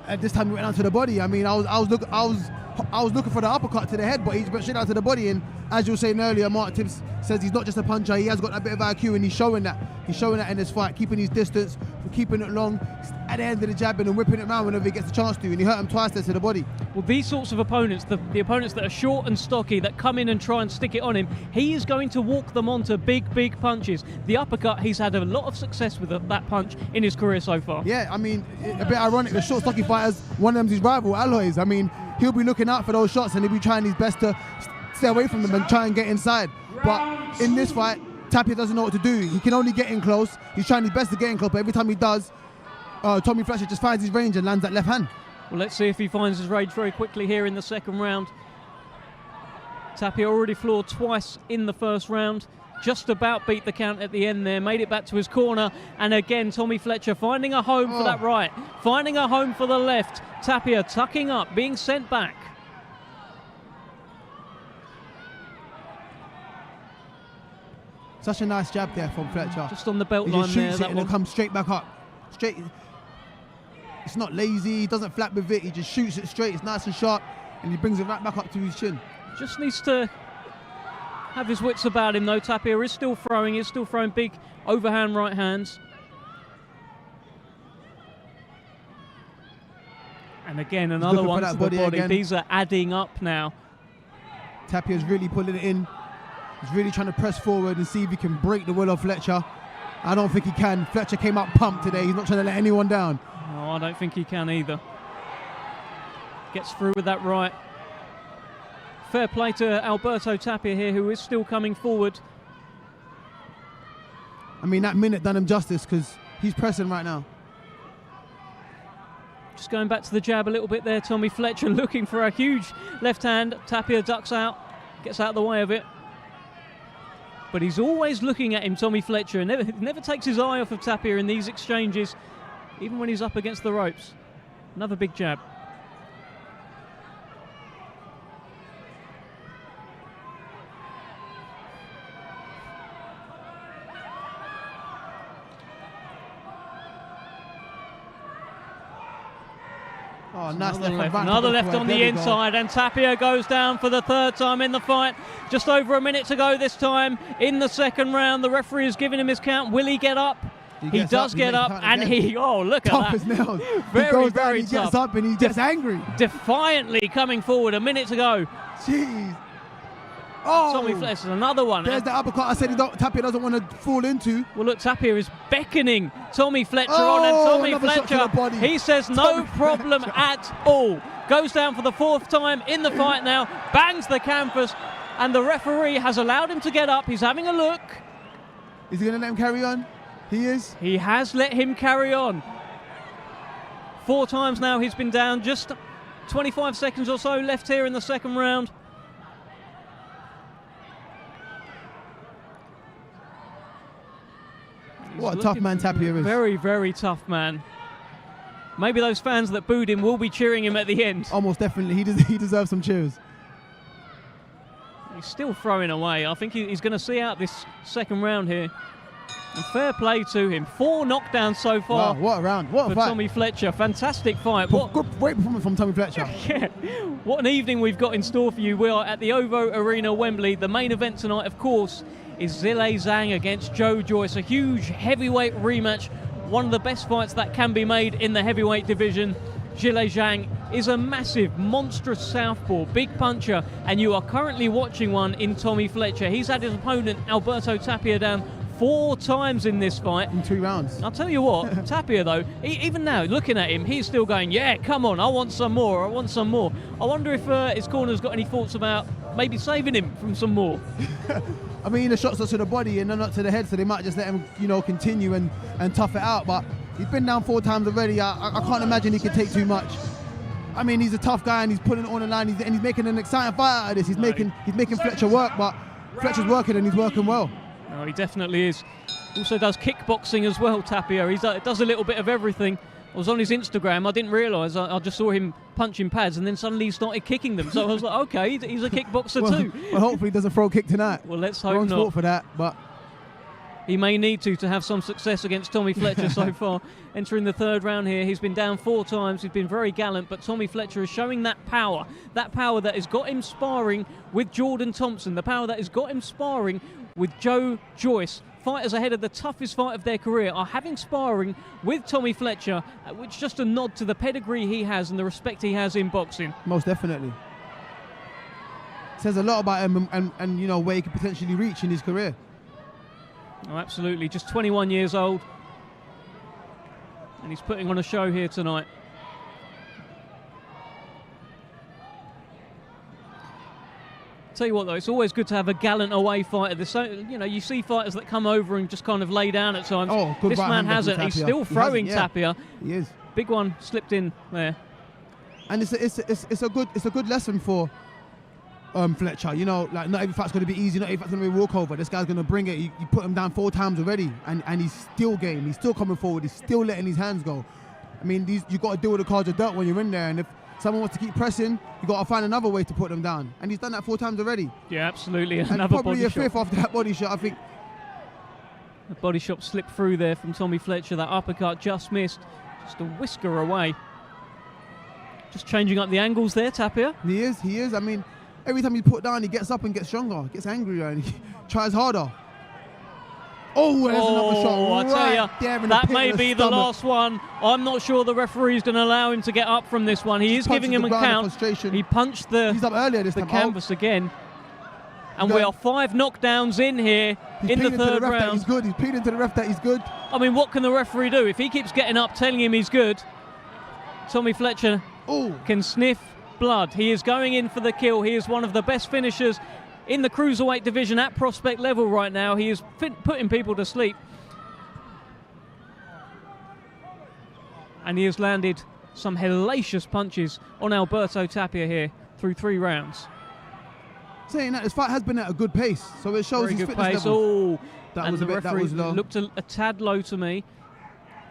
At this time, we went down to the body. I mean, I was I was looking for the uppercut to the head, but he's went straight out to the body. And as you were saying earlier, Mark Tibbs says he's not just a puncher, he has got a bit of IQ, and he's showing that. He's showing that in this fight, keeping his distance, keeping it long, at the end of the jabbing and whipping it around whenever he gets the chance to. And he hurt him twice there to the body. Well, these sorts of opponents, the opponents that are short and stocky, that come in and try and stick it on him, he is going to walk them onto big punches. The uppercut, he's had a lot of success with that punch in his career so far. Yeah, I mean, a bit ironic, the short, stocky fighters, one of them's his rival, Alois. I mean, he'll be looking out for those shots and he'll be trying his best to stay away from them and try and get inside. But in this fight, Tapia doesn't know what to do. He can only get in close. He's trying his best to get in close, but every time he does, Tommy Fletcher just finds his range and lands that left hand. Well, let's see if he finds his range very quickly here in the second round. Tapia already floored twice in the first round. Just about beat the count at the end there, made it back to his corner, and again Tommy Fletcher finding a home for that right, finding a home for the left. Tapia tucking up, being sent back. Such a nice jab there from Fletcher. Just on the belt he line just there. Shoots it and then comes straight back up. Straight. It's not lazy, he doesn't flap with it, he just shoots it straight, it's nice and sharp, and he brings it right back up to his chin. Just needs to have his wits about him though. Tapia is still throwing, big overhand right hands. And again, another one to the body. Again. These are adding up now. Tapia's really pulling it in. He's really trying to press forward and see if he can break the will of Fletcher. I don't think he can. Fletcher came out pumped today. He's not trying to let anyone down. No, I don't think he can either. Gets through with that right. Fair play to Alberto Tapia here, who is still coming forward. I mean, that minute done him justice because he's pressing right now. Just going back to the jab a little bit there, Tommy Fletcher looking for a huge left hand. Tapia ducks out, gets out of the way of it. But he's always looking at him, Tommy Fletcher, and never takes his eye off of Tapia in these exchanges, even when he's up against the ropes. Another big jab. Oh, nice Another left on the inside, and Tapia goes down for the third time in the fight. Just over a minute to go this time in the second round. The referee is giving him his count. Will he get up? He does get up, and look at that. Tough as nails. Very, very tough. He gets up and he gets angry. Defiantly coming forward, a minute to go. Jeez. Oh, Tommy Fletcher, another one. There's the uppercut I said Tapia doesn't want to fall into. Well, look, Tapia is beckoning Tommy Fletcher on, and Tommy Fletcher, he says no problem at all. Goes down for the fourth time in the fight now, bangs the canvas, and the referee has allowed him to get up. He's having a look. Is he going to let him carry on? He is. He has let him carry on. 4 times now he's been down, just 25 seconds or so left here in the second round. What a tough man Tapia is. Very, very tough man. Maybe those fans that booed him will be cheering him at the end. Almost definitely. He deserves some cheers. He's still throwing away. I think he's going to see out this second round here. And fair play to him. 4 knockdowns so far. Wow, what a round. What a for fight. Tommy Fletcher. Fantastic fight. Great performance from Tommy Fletcher. Yeah. What an evening we've got in store for you. We are at the OVO Arena, Wembley. The main event tonight, of course, is Zhilei Zhang against Joyce. A huge heavyweight rematch. One of the best fights that can be made in the heavyweight division. Zhilei Zhang is a massive, monstrous southpaw, big puncher, and you are currently watching one in Tommy Fletcher. He's had his opponent, Alberto Tapia, down 4 times in this fight. In 2 rounds. I'll tell you what, Tapia though, even now, looking at him, he's still going, yeah, come on, I want some more, I want some more. I wonder if his corner's got any thoughts about maybe saving him from some more. I mean, the shots are to the body and they're not to the head, so they might just let him, continue and tough it out. But he's been down 4 times already. I can't imagine he can take too much. I mean, he's a tough guy and he's putting it on the line, and he's making an exciting fight out of this. He's making Fletcher work, but Fletcher's working and he's working well. No, he definitely is. Also does kickboxing as well, Tapia. He does a little bit of everything. I was on his Instagram, I didn't realise, I just saw him punching pads and then suddenly he started kicking them. So I was like, okay, he's a kickboxer too. Well, hopefully he doesn't throw a kick tonight. Well, let's hope Wrong not. sport for that, but he may need to have some success against Tommy Fletcher so far. Entering the third round here, he's been down 4 times, he's been very gallant, but Tommy Fletcher is showing that power that has got him sparring with Jordan Thompson, the power that has got him sparring with Joyce. Fighters ahead of the toughest fight of their career are having sparring with Tommy Fletcher, which is just a nod to the pedigree he has and the respect he has in boxing. Most definitely. Says a lot about him and you know, where he could potentially reach in his career. Oh, absolutely. Just 21 years old. And he's putting on a show here tonight. Tell you what though, it's always good to have a gallant away fighter. You know, you see fighters that come over and just kind of lay down at times. Oh, good. This man hasn't. He's still throwing Tapia. He is. Big one slipped in there. And it's a good lesson for Fletcher. You know, like not every fight's going to be easy. Not every fight's going to be a walkover. This guy's going to bring it. You put him down 4 times already, and he's still game. He's still coming forward. He's still letting his hands go. I mean, you got to deal with the cards of dirt when you're in there, and if someone wants to keep pressing, you got to find another way to put them down. And he's done that 4 times already. Yeah, absolutely. And Another probably body a shot. 5th after that body shot, I think. The body shot slipped through there from Tommy Fletcher. That uppercut just missed. Just a whisker away. Just changing up the angles there, Tapia. He is. I mean, every time he put down, he gets up and gets stronger, gets angrier, and he tries harder. Oh, there's another shot. I tell you, that may be the last one. I'm not sure the referee's going to allow him to get up from this one. He is giving him a count. He punched He's up earlier this the time. canvas again. And we are 5 knockdowns in here in the third round. He's good. He's pleading to the ref that he's good. I mean, what can the referee do? If he keeps getting up telling him he's good, Tommy Fletcher can sniff blood. He is going in for the kill. He is one of the best finishers in the cruiserweight division at prospect level right now. He is putting people to sleep. And he has landed some hellacious punches on Alberto Tapia here through 3 rounds. Saying that, this fight has been at a good pace, so it shows Very his good fitness pace. levels. That And was the referee low. Looked a tad low to me.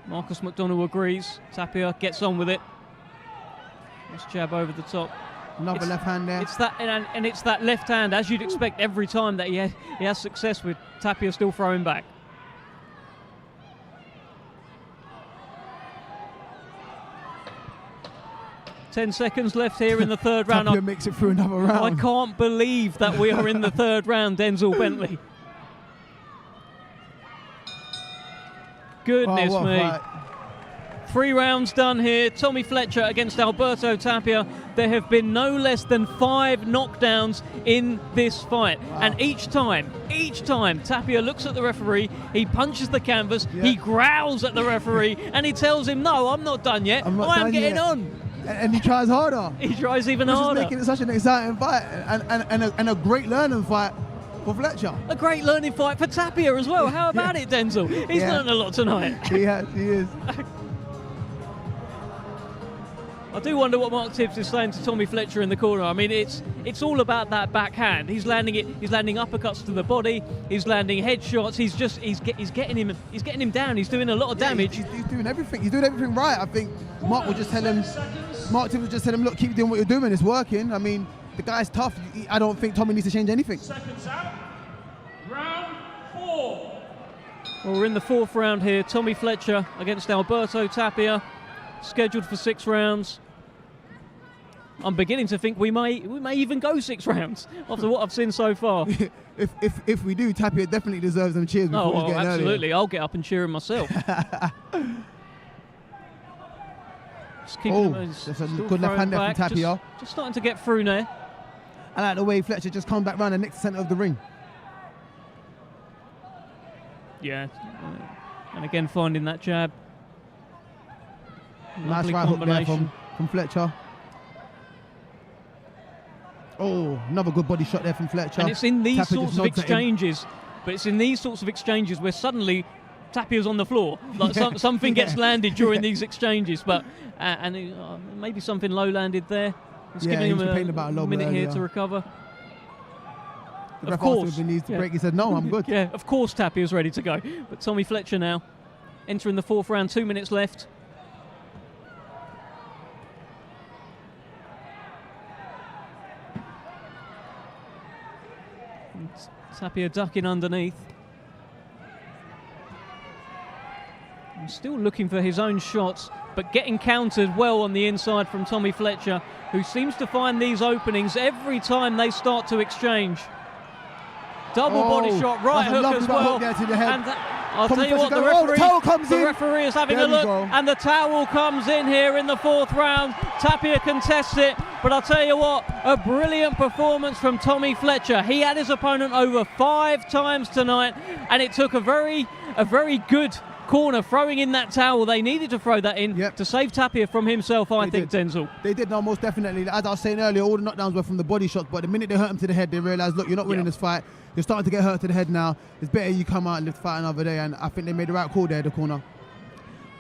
Marcus McDonough agrees. Tapia gets on with it. Nice jab over the top. Another left hand there. It's that, and it's that left hand, as you'd expect every time that he has success with. Tapia still throwing back. Ten seconds left here in the third round. Tapia makes it through another round. I can't believe that we are in the third round, Denzel Bentley. Goodness me. Fight. 3 rounds done here. Tommy Fletcher against Alberto Tapia. There have been no less than 5 knockdowns in this fight. Wow. And each time, Tapia looks at the referee, he punches the canvas, he growls at the referee, and he tells him, no, I'm not done yet. I am getting on. And he tries harder. He tries even Which harder. is making it such an exciting fight and a great learning fight for Fletcher. A great learning fight for Tapia as well. How about it, Denzel? He's learned a lot tonight. He is. I do wonder what Mark Tibbs is saying to Tommy Fletcher in the corner. I mean, it's all about that backhand. He's landing it. He's landing uppercuts to the body. He's landing headshots. He's getting him down. He's doing a lot of damage. He's doing everything. He's doing everything right. I think Mark Tibbs will just tell him, look, keep doing what you're doing. It's working. I mean, the guy's tough. I don't think Tommy needs to change anything. Seconds out. Round 4. Well, we're in the 4th round here. Tommy Fletcher against Alberto Tapia, scheduled for 6 rounds. I'm beginning to think we may even go 6 rounds after what I've seen so far. if we do, Tapia definitely deserves them cheers before he's getting absolutely. earlier. I'll get up and cheer him myself. Just that's a good left hand there from Tapia. Just starting to get through there. I like the way Fletcher just comes back round and next centre of the ring. Yeah, and again finding that jab. Nice right hook there from Fletcher. Oh, another good body shot there from Fletcher. And it's in these Tapia sorts of exchanges, where suddenly Tapia's on the floor. Like something gets landed during these exchanges, but maybe something low landed there. It's giving him a minute here to recover. The ref asked him if he needs to break. He said, no, I'm good. Yeah, of course Tapia's ready to go. But Tommy Fletcher now entering the 4th round, 2 minutes left. Tapia ducking underneath. still looking for his own shots, but getting countered well on the inside from Tommy Fletcher, who seems to find these openings every time they start to exchange. Double body shot, right hook as well. And I'll tell you what, the referee is having a look, and the towel comes in here in the 4th round. Tapia contests it, but I'll tell you what, a brilliant performance from Tommy Fletcher. He had his opponent over 5 times tonight, and it took a very good corner throwing in that towel. They needed to throw that in to save Tapia from himself, I think, Denzel. They did, no, most definitely. As I was saying earlier, all the knockdowns were from the body shots, but the minute they hurt him to the head, they realised, look, you're not winning this fight. You're starting to get hurt to the head now. It's better you come out and live the fight another day, and I think they made the right call there, the corner.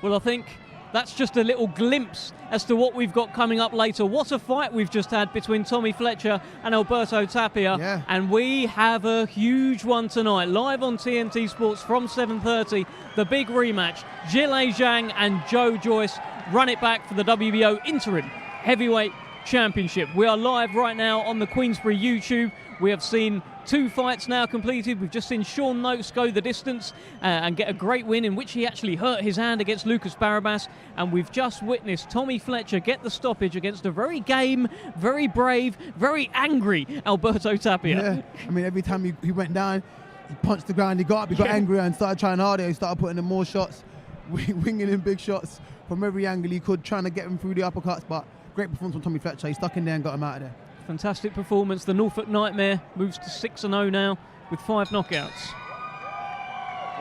Well, I think that's just a little glimpse as to what we've got coming up later. What a fight we've just had between Tommy Fletcher and Alberto Tapia. And we have a huge one tonight, live on TNT Sports from 7:30. The big rematch, Zhang and Joyce run it back for the WBO Interim Heavyweight Championship. We are live right now on the Queensberry YouTube. We have seen 2 fights now completed. We've just seen Sean Noakes go the distance and get a great win in which he actually hurt his hand against Lukasz Barabasz. And we've just witnessed Tommy Fletcher get the stoppage against a very game, very brave, very angry Alberto Tapia. Yeah, I mean, every time he went down, he punched the ground, he got up, he got angry and started trying harder. He started putting in more shots, winging in big shots from every angle he could, trying to get him through the uppercuts. But great performance from Tommy Fletcher. He stuck in there and got him out of there. Fantastic performance. The Norfolk Nightmare moves to 6-0 now with 5 knockouts.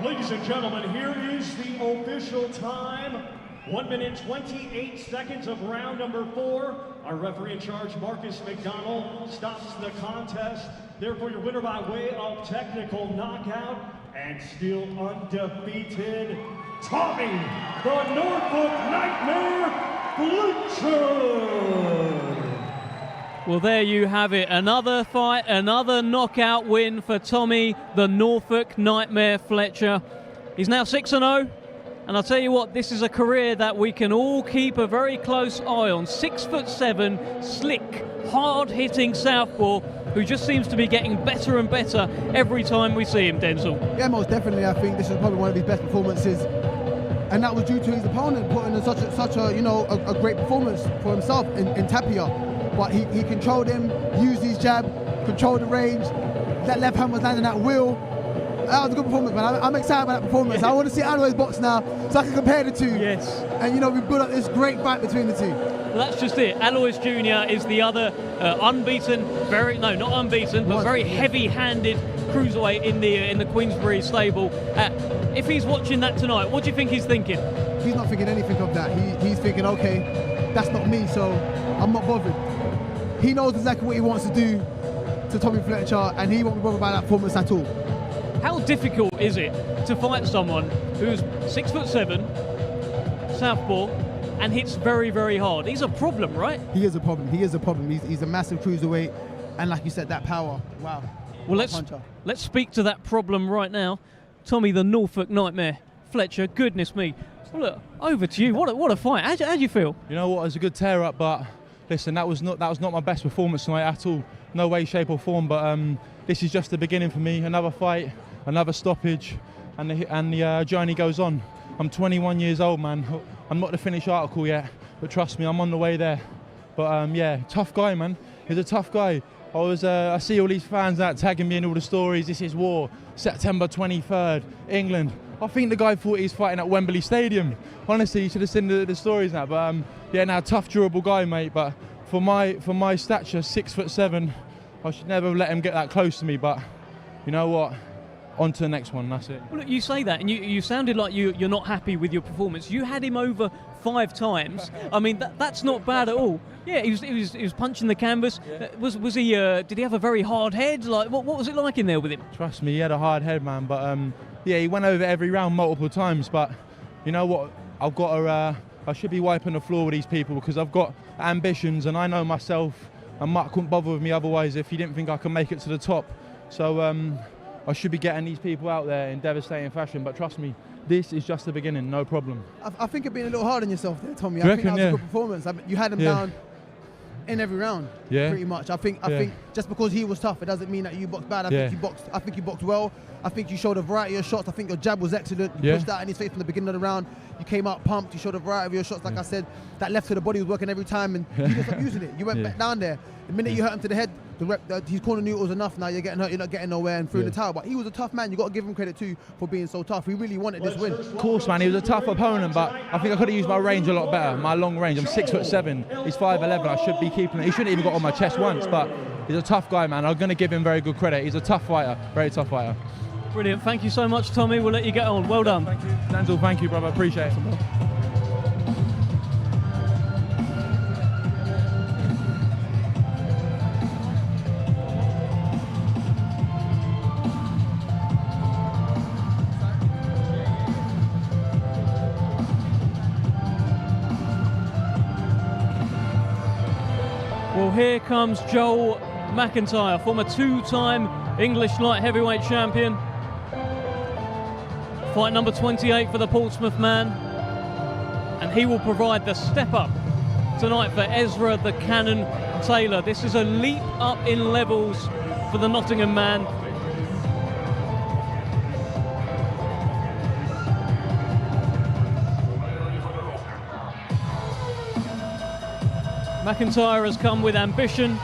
Ladies and gentlemen, here is the official time. 1 minute 28 seconds of round number 4. Our referee in charge, Marcus McDonald, stops the contest. Therefore, your winner by way of technical knockout and still undefeated, Tommy the Norfolk Nightmare Fletcher. Well, there you have it. Another fight, another knockout win for Tommy the Norfolk Nightmare Fletcher. He's now 6-0. And I'll tell you what, this is a career that we can all keep a very close eye on. 6'7", slick, hard-hitting southpaw, who just seems to be getting better and better every time we see him, Denzel. Yeah, most definitely. I think this is probably one of his best performances, and that was due to his opponent putting in such a great performance for himself in Tapia. But he controlled him, used his jab, controlled the range. That left hand was landing at will. That was a good performance, man. I'm excited about that performance. I want to see Alois box now, so I can compare the two. Yes. And we've built up this great fight between the two. Well, that's just it. Alois Jr. is the other unbeaten, not unbeaten, but very heavy-handed cruiserweight in the Queensberry stable. If he's watching that tonight, what do you think he's thinking? He's not thinking anything of that. He's thinking, okay, that's not me, so I'm not bothered. He knows exactly what he wants to do to Tommy Fletcher, and he won't be bothered by that performance at all. How difficult is it to fight someone who's 6'7", southpaw, and hits very, very hard? He's a problem, right? He is a problem. He's a massive cruiserweight, and like you said, that power. Wow. Well, let's speak to that problem right now. Tommy the Norfolk Nightmare Fletcher. Goodness me. Well, look, over to you. What a fight. How do you feel? You know what? It was a good tear up, but listen, that was not my best performance tonight at all. No way, shape or form. But this is just the beginning for me. Another fight, another stoppage, and the journey goes on. I'm 21 years old, man. I'm not the finished article yet, but trust me, I'm on the way there. But yeah, tough guy, man. He's a tough guy. I see all these fans out tagging me in all the stories. This is war. September 23rd, England. I think the guy thought he's fighting at Wembley Stadium. Honestly, you should have seen the stories now. But yeah, now tough, durable guy, mate. But for my stature, 6'7", I should never let him get that close to me. But you know what? On to the next one. That's it. Well, look, you say that, and you sounded like you're not happy with your performance. You had him over 5 times. I mean, that's not bad at all. Yeah, he was punching the canvas. Yeah. Was he? Did he have a very hard head? Like, what was it like in there with him? Trust me, he had a hard head, man. But yeah, he went over every round multiple times. But you know what? I've got to. I should be wiping the floor with these people because I've got ambitions, and I know myself. And Mark couldn't bother with me otherwise if he didn't think I can make it to the top. So I should be getting these people out there in devastating fashion. But trust me, this is just the beginning. No problem. I think you're being a little hard on yourself there, Tommy. I think that was a good performance. You had him down in every round, pretty much. I think just because he was tough, it doesn't mean that you boxed bad. I think you boxed well. I think you showed a variety of shots. I think your jab was excellent. You pushed that in his face from the beginning of the round. You came out pumped. You showed a variety of your shots. Like I said, that left to the body was working every time, and you just stopped using it. You went back down there. The minute you hurt him to the head, his corner knew it was enough. Now you're getting hurt. You're not getting nowhere, and threw in the towel. But he was a tough man. You got to give him credit too for being so tough. He really wanted this win. Of course, man. He was a tough opponent, but I think I could have used my range a lot better. My long range. I'm 6'7". He's 5'11". I should be keeping it. He shouldn't even got on my chest once, but he's a tough guy, man. I'm going to give him very good credit. He's a tough fighter. Very tough fighter. Brilliant. Thank you so much, Tommy. We'll let you get on. Well done. Thank you. Denzel, thank you, brother. Appreciate it. Well, here comes Joel McIntyre, former two-time English light heavyweight champion. Fight number 28 for the Portsmouth man. And he will provide the step up tonight for Ezra the Cannon Taylor. This is a leap up in levels for the Nottingham man. McIntyre has come with ambition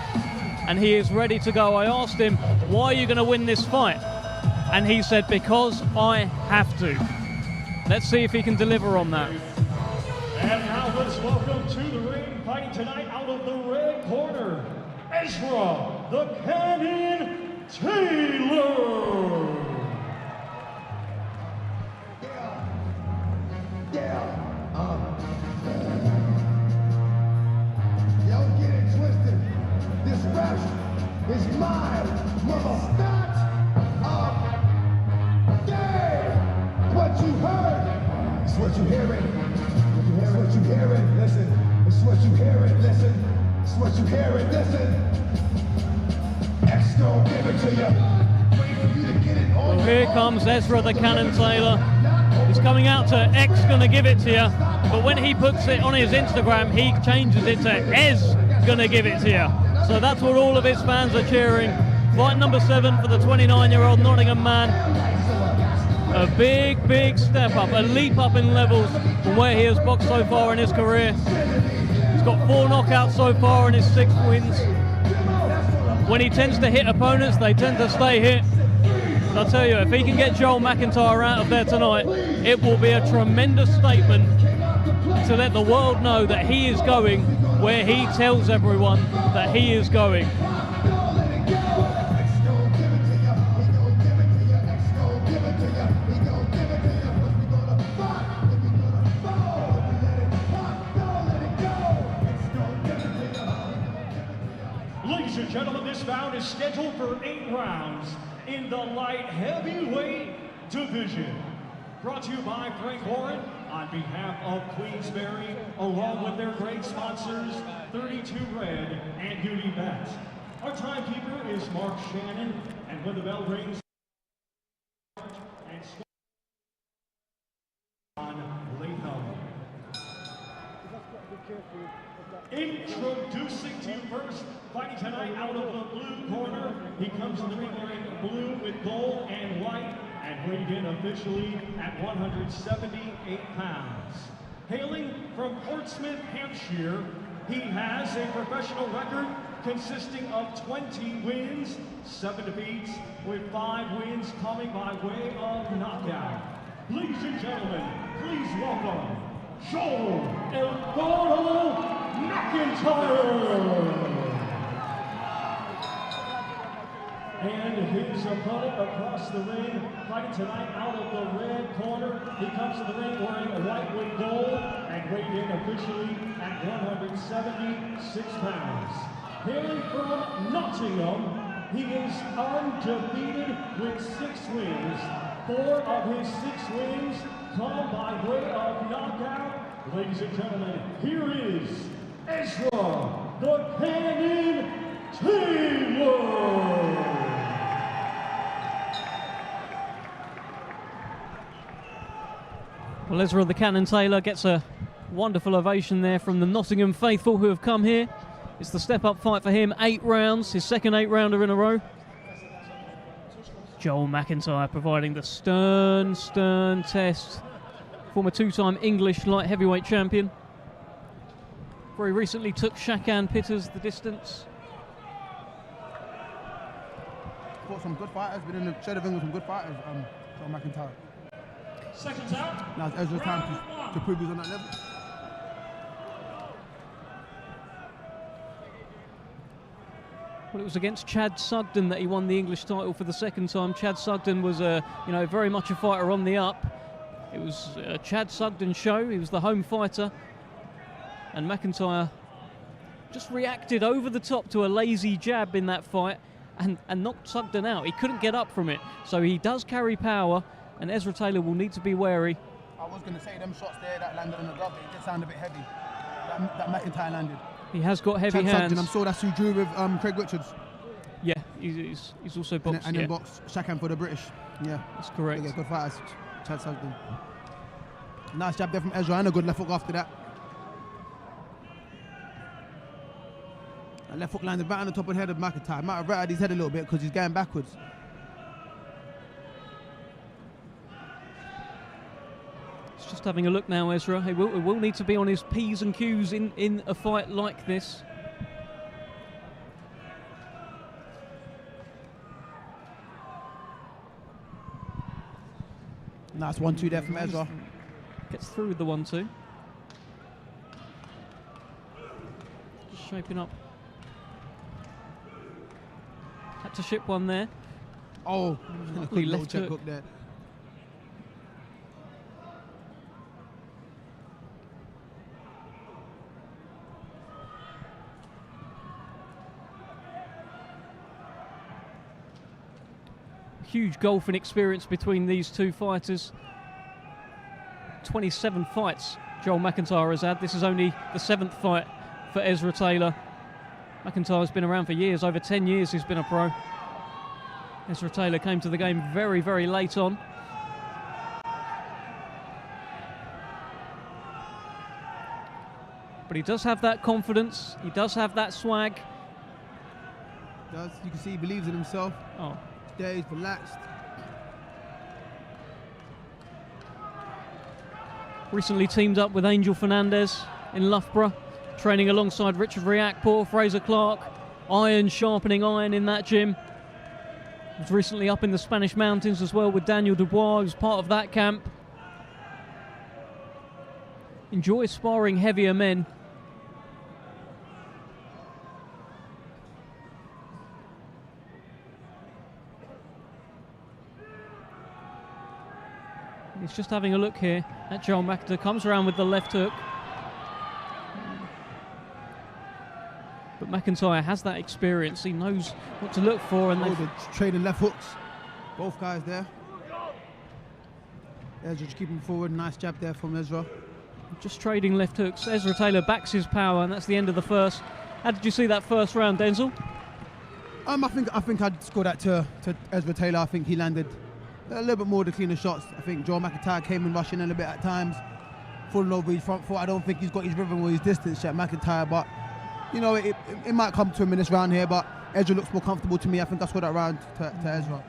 and he is ready to go. I asked him, why are you going to win this fight? And he said, because I have to. Let's see if he can deliver on that. And now let's welcome to the ring, fighting tonight out of the red corner, Ezra the Cannon Taylor. Don't get it twisted. This rap is mine. Mother, start up. Yeah. What you heard? It's what you hearing. It's what you hearing. Listen. It's what you hearing. Listen. It's what you hearing. Listen. X gon' give it to you. Wait for you to get it on. Well, here comes Ezra the Cannon Taylor. He's coming out to X gonna give it to you, but when he puts it on his Instagram, he changes it to Ez gonna give it to you. So that's what all of his fans are cheering. Fight number 7 for the 29-year-old Nottingham man. A big, big step up, a leap up in levels from where he has boxed so far in his career. He's got 4 knockouts so far in his 6 wins. When he tends to hit opponents, they tend to stay hit. I'll tell you, if he can get Joel McIntyre out of there tonight, it will be a tremendous statement to let the world know that he is going where he tells everyone that he is going. Ladies and gentlemen, this bout is scheduled for 8 rounds in the light heavyweight division. Brought to you by Frank Warren on behalf of Queensberry, along with their great sponsors, 32 Red and Duty Bet. Our timekeeper is Mark Shannon, and when the bell rings, and on Latham. Introducing to you first, fighting tonight out of the blue corner. He comes in the ring wearing blue with gold and white, and weighed in officially at 178 pounds. Hailing from Portsmouth, Hampshire, he has a professional record consisting of 20 wins, 7 defeats, with 5 wins coming by way of knockout. Ladies and gentlemen, please welcome Joel Alberto McIntyre. And his opponent across the ring, fighting tonight out of the red corner. He comes to the ring wearing white with gold and weighed in officially at 176 pounds. Hailing from Nottingham, he is undefeated with 6 wins. 4 of his 6 wins come by way of knockout. Ladies and gentlemen, here is Ezra the Cannon Taylor. Well, Ezra the Cannon Taylor gets a wonderful ovation there from the Nottingham faithful who have come here. It's the step-up fight for him, 8 rounds, his second 8-rounder in a row. Joel McIntyre providing the stern test former two-time English light heavyweight champion. Very recently took Shakan Pitters the distance. Fought some good fighters, been in the shed of England, some good fighters, John McIntyre. Seconds out. Now it's Ezra's time to prove he's on that level. Well, it was against Chad Sugden that he won the English title for the second time. Chad Sugden was very much a fighter on the up. It was a Chad Sugden show. He was the home fighter. And McIntyre just reacted over the top to a lazy jab in that fight and knocked Sugden out. He couldn't get up from it. So he does carry power, and Ezra Taylor will need to be wary. I was going to say them shots there that landed on the glove, it did sound a bit heavy. That McIntyre landed. He has got heavy Chad hands. Sugden, I'm sure that's who drew with Craig Richards. Yeah, he's also boxed. And then boxed Shakan for the British. Yeah, that's correct. Yeah, good fighters. Chad Sugden. Nice jab there from Ezra and a good left hook after that. That left hook landed right on the top of the head of McIntyre. Might have rattled his head a little bit because he's going backwards. He's just having a look now, Ezra. He will need to be on his P's and Q's in a fight like this. Nice 1-2 there from Ezra. Gets through with the 1-2. Just shaping up. Had to ship one there. Oh, luckily left check hook there. Huge golfing experience between these two fighters. 27 fights Joel McIntyre has had. This is only the 7th fight for Ezra Taylor. McIntyre's been around for years, over 10 years he's been a pro. Ezra Taylor came to the game very, very late on. But he does have that confidence, he does have that swag. You can see he believes in himself. Oh. There, he's relaxed. Recently teamed up with Angel Fernandez in Loughborough, training alongside Richard Riakporhe, Fraser Clark, iron sharpening iron in that gym. Was recently up in the Spanish mountains as well with Daniel Dubois, who's part of that camp. Enjoys sparring heavier men. He's just having a look here at Joel McIntyre. Comes around with the left hook. But McIntyre has that experience. He knows what to look for. And they're trading left hooks. Both guys there. Ezra just keeping forward. Nice jab there from Ezra. Just trading left hooks. Ezra Taylor backs his power, and that's the end of the first. How did you see that first round, Denzel? I think I'd score that to Ezra Taylor. I think he landed a little bit more of the cleaner shots. I think Joel McIntyre came in rushing in a bit at times, falling over his front foot. I don't think he's got his rhythm or his distance yet, McIntyre, but you know, it might come to him in this round here, but Ezra looks more comfortable to me. I think I scored that round to Ezra.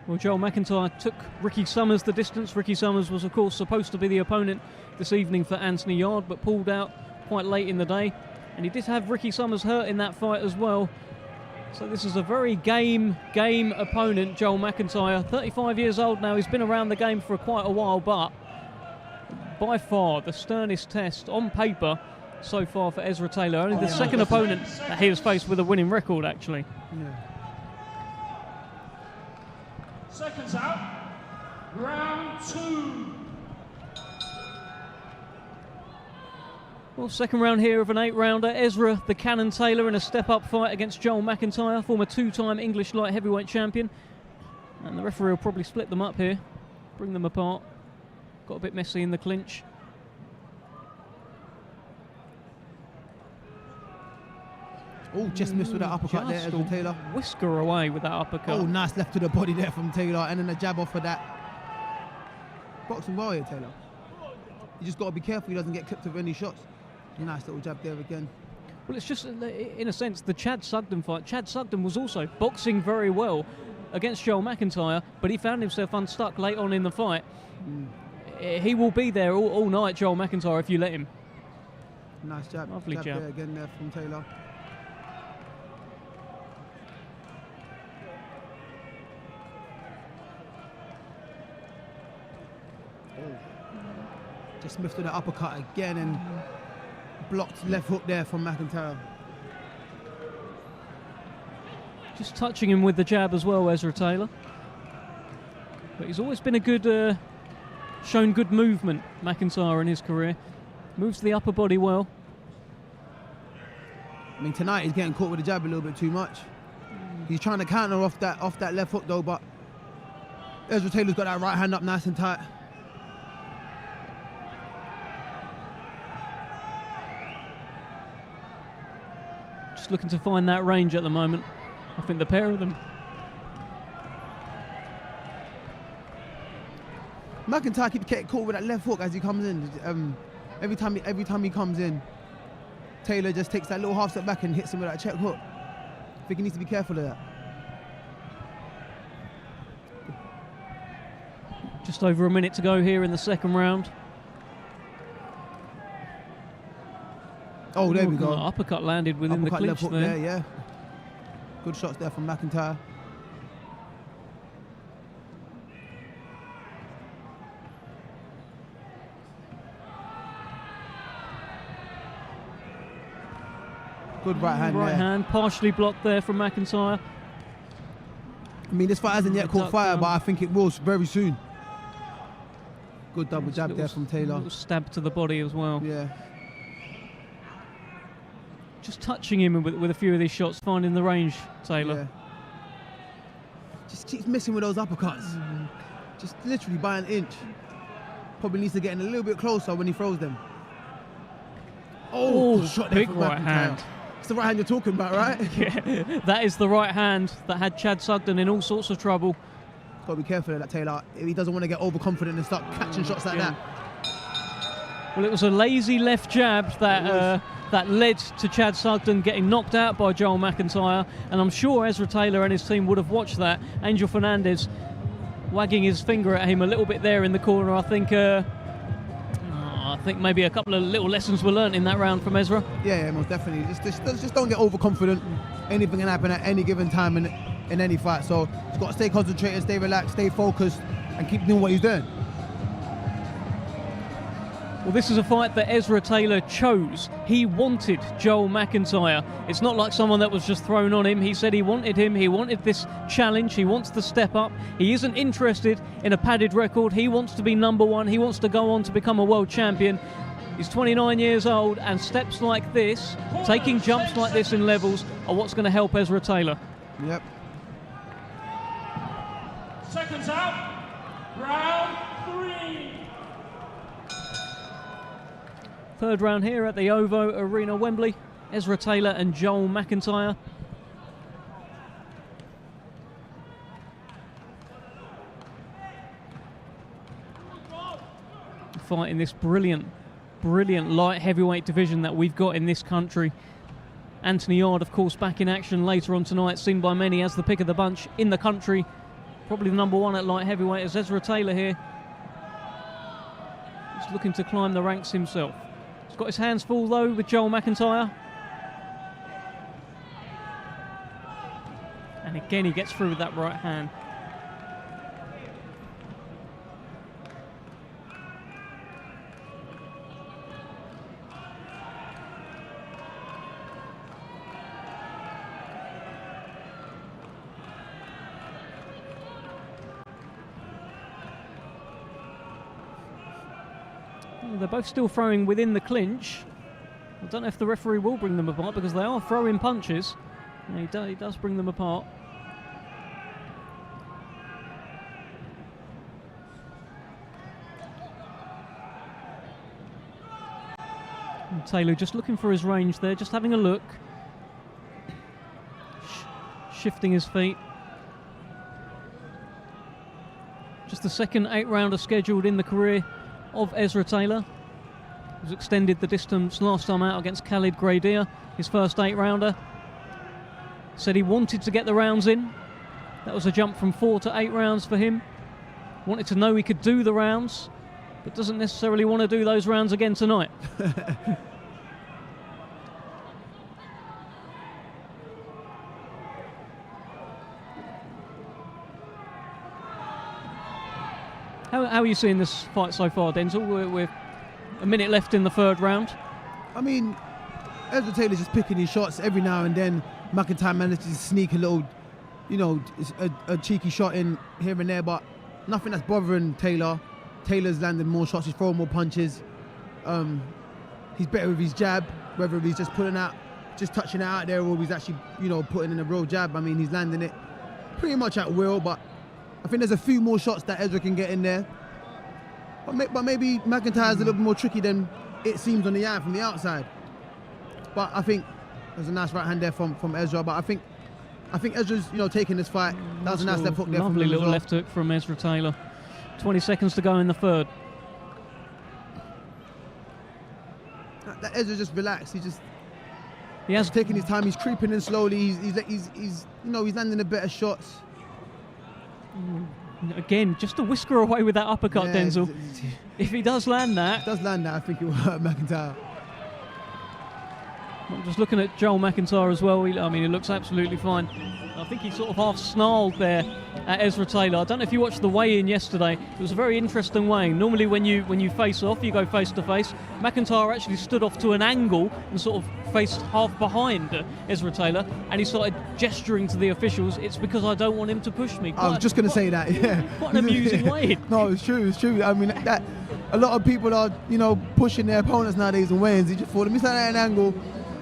Well, Joel McIntyre took Ricky Summers the distance. Ricky Summers was, of course, supposed to be the opponent this evening for Anthony Yarde, but pulled out quite late in the day. And he did have Ricky Summers hurt in that fight as well. So this is a very game opponent, Joel McIntyre. 35 years old now. He's been around the game for quite a while, but by far the sternest test on paper so far for Ezra Taylor. Only the second opponent that he has faced with a winning record, actually. Yeah. Seconds out. Round 2. Well, second round here of an 8-rounder. Ezra the Cannon Taylor in a step-up fight against Joel McIntyre, former two-time English light heavyweight champion. And the referee will probably split them up here, bring them apart. Got a bit messy in the clinch. Oh, just missed with that uppercut there, Ezra Taylor. Whisker away with that uppercut. Oh, nice left to the body there from Taylor, and then a jab off of that. Boxing well here, Taylor. You just got to be careful he doesn't get clipped with any shots. Nice little jab there again. Well, it's just, in a sense, the Chad Sugden fight. Chad Sugden was also boxing very well, against Joel McIntyre, but he found himself unstuck late on in the fight. He will be there all night, Joel McIntyre, if you let him. Nice jab. Lovely jab. There again there from Taylor. Just missed with the uppercut again and blocked left hook there from McIntyre. Just touching him with the jab as well, Ezra Taylor. But he's always been a good, shown good movement, McIntyre, in his career. Moves the upper body well. I mean, tonight he's getting caught with the jab a little bit too much. He's trying to counter off that left hook though, but Ezra Taylor's got that right hand up nice and tight. Just looking to find that range at the moment. I think the pair of them. McIntyre keeps getting caught with that left hook as he comes in. Every time he comes in, Taylor just takes that little half step back and hits him with that check hook. I think he needs to be careful of that. Just over a minute to go here in the second round. Oh, there we go. Uppercut landed within uppercut the clinch left hook there. Yeah. Good shots there from McIntyre. Good right hand Right there. hand, partially blocked there from McIntyre. I mean, this fight hasn't yet caught fire, but I think it will very soon. Good double jab there from Taylor. Little stab to the body as well. Yeah. Just touching him with a few of these shots, finding the range, Taylor. Yeah. Just keeps missing with those uppercuts. Just literally by an inch. Probably needs to get in a little bit closer when he throws them. Oh, good shot there big from right McIntyre. hand. It's the right hand you're talking about, right? Yeah, that is the right hand that had Chad Sugden in all sorts of trouble. Got to be careful of that, Taylor. If he doesn't want to get overconfident and start catching shots like that. Well, it was a lazy left jab that that led to Chad Sugden getting knocked out by Joel McIntyre, and I'm sure Ezra Taylor and his team would have watched that. Angel Fernandez wagging his finger at him a little bit there in the corner. I think maybe a couple of little lessons were learnt in that round from Ezra. Yeah, most definitely. Just don't get overconfident. Anything can happen at any given time in any fight. So he's got to stay concentrated, stay relaxed, stay focused, and keep doing what he's doing. Well, this is a fight that Ezra Taylor chose. He wanted Joel McIntyre. It's not like someone that was just thrown on him. He said he wanted him. He wanted this challenge. He wants to step up. He isn't interested in a padded record. He wants to be number one. He wants to go on to become a world champion. He's 29 years old, and steps like this, taking jumps like this in levels, are what's going to help Ezra Taylor. Yep. Seconds out. Round 3. Third round here at the OVO Arena, Wembley. Ezra Taylor and Joel McIntyre. Fight in this brilliant light heavyweight division that we've got in this country. Anthony Yard, of course, back in action later on tonight, seen by many as the pick of the bunch in the country. Probably the number one at light heavyweight as Ezra Taylor here. He's looking to climb the ranks himself. He's got his hands full though with Joel McIntyre. And again he gets through with that right hand. They're both still throwing within the clinch. I don't know if the referee will bring them apart because they are throwing punches. Yeah, he does bring them apart. And Taylor just looking for his range there, just having a look. Shifting his feet. Just the second 8-rounder scheduled in the career of Ezra Taylor. He's extended the distance last time out against Khalid Graidia, his first 8-rounder. Said he wanted to get the rounds in. That was a jump from 4 to 8 rounds for him. Wanted to know he could do the rounds, but doesn't necessarily want to do those rounds again tonight. How are you seeing this fight so far, Denzel? We're a minute left in the third round. I mean, Ezra Taylor's just picking his shots every now and then. McIntyre manages to sneak a little, you know, a cheeky shot in here and there, but nothing that's bothering Taylor. Taylor's landing more shots, he's throwing more punches. He's better with his jab, whether he's just putting out, just touching it out there, or he's actually, you know, putting in a real jab. I mean, he's landing it pretty much at will, but I think there's a few more shots that Ezra can get in there. But maybe McIntyre's a little bit more tricky than it seems on the eye from the outside. But I think there's a nice right hand there from Ezra. But I think Ezra's, you know, taking this fight. That was a nice left hook there. Lovely little left hook from Ezra Taylor. 20 seconds to go in the third. That Ezra just relaxed. He has taken his time. He's creeping in slowly. He's you know, he's landing a better shots. Again, just a whisker away with that uppercut, yeah, Denzel. If he does land that, I think it will hurt McIntyre. I'm just looking at Joel McIntyre as well. I mean, he looks absolutely fine. I think he sort of half snarled there at Ezra Taylor. I don't know if you watched the weigh-in yesterday. It was a very interesting weigh-in. Normally when you face off, you go face to face. McIntyre actually stood off to an angle and sort of faced half behind Ezra Taylor, and he started gesturing to the officials. It's because I don't want him to push me. I was just going to say that, yeah. What an amusing weigh-in. No, it's true. I mean, that a lot of people are, you know, pushing their opponents nowadays in weigh-ins. You just thought, let me stand at an angle,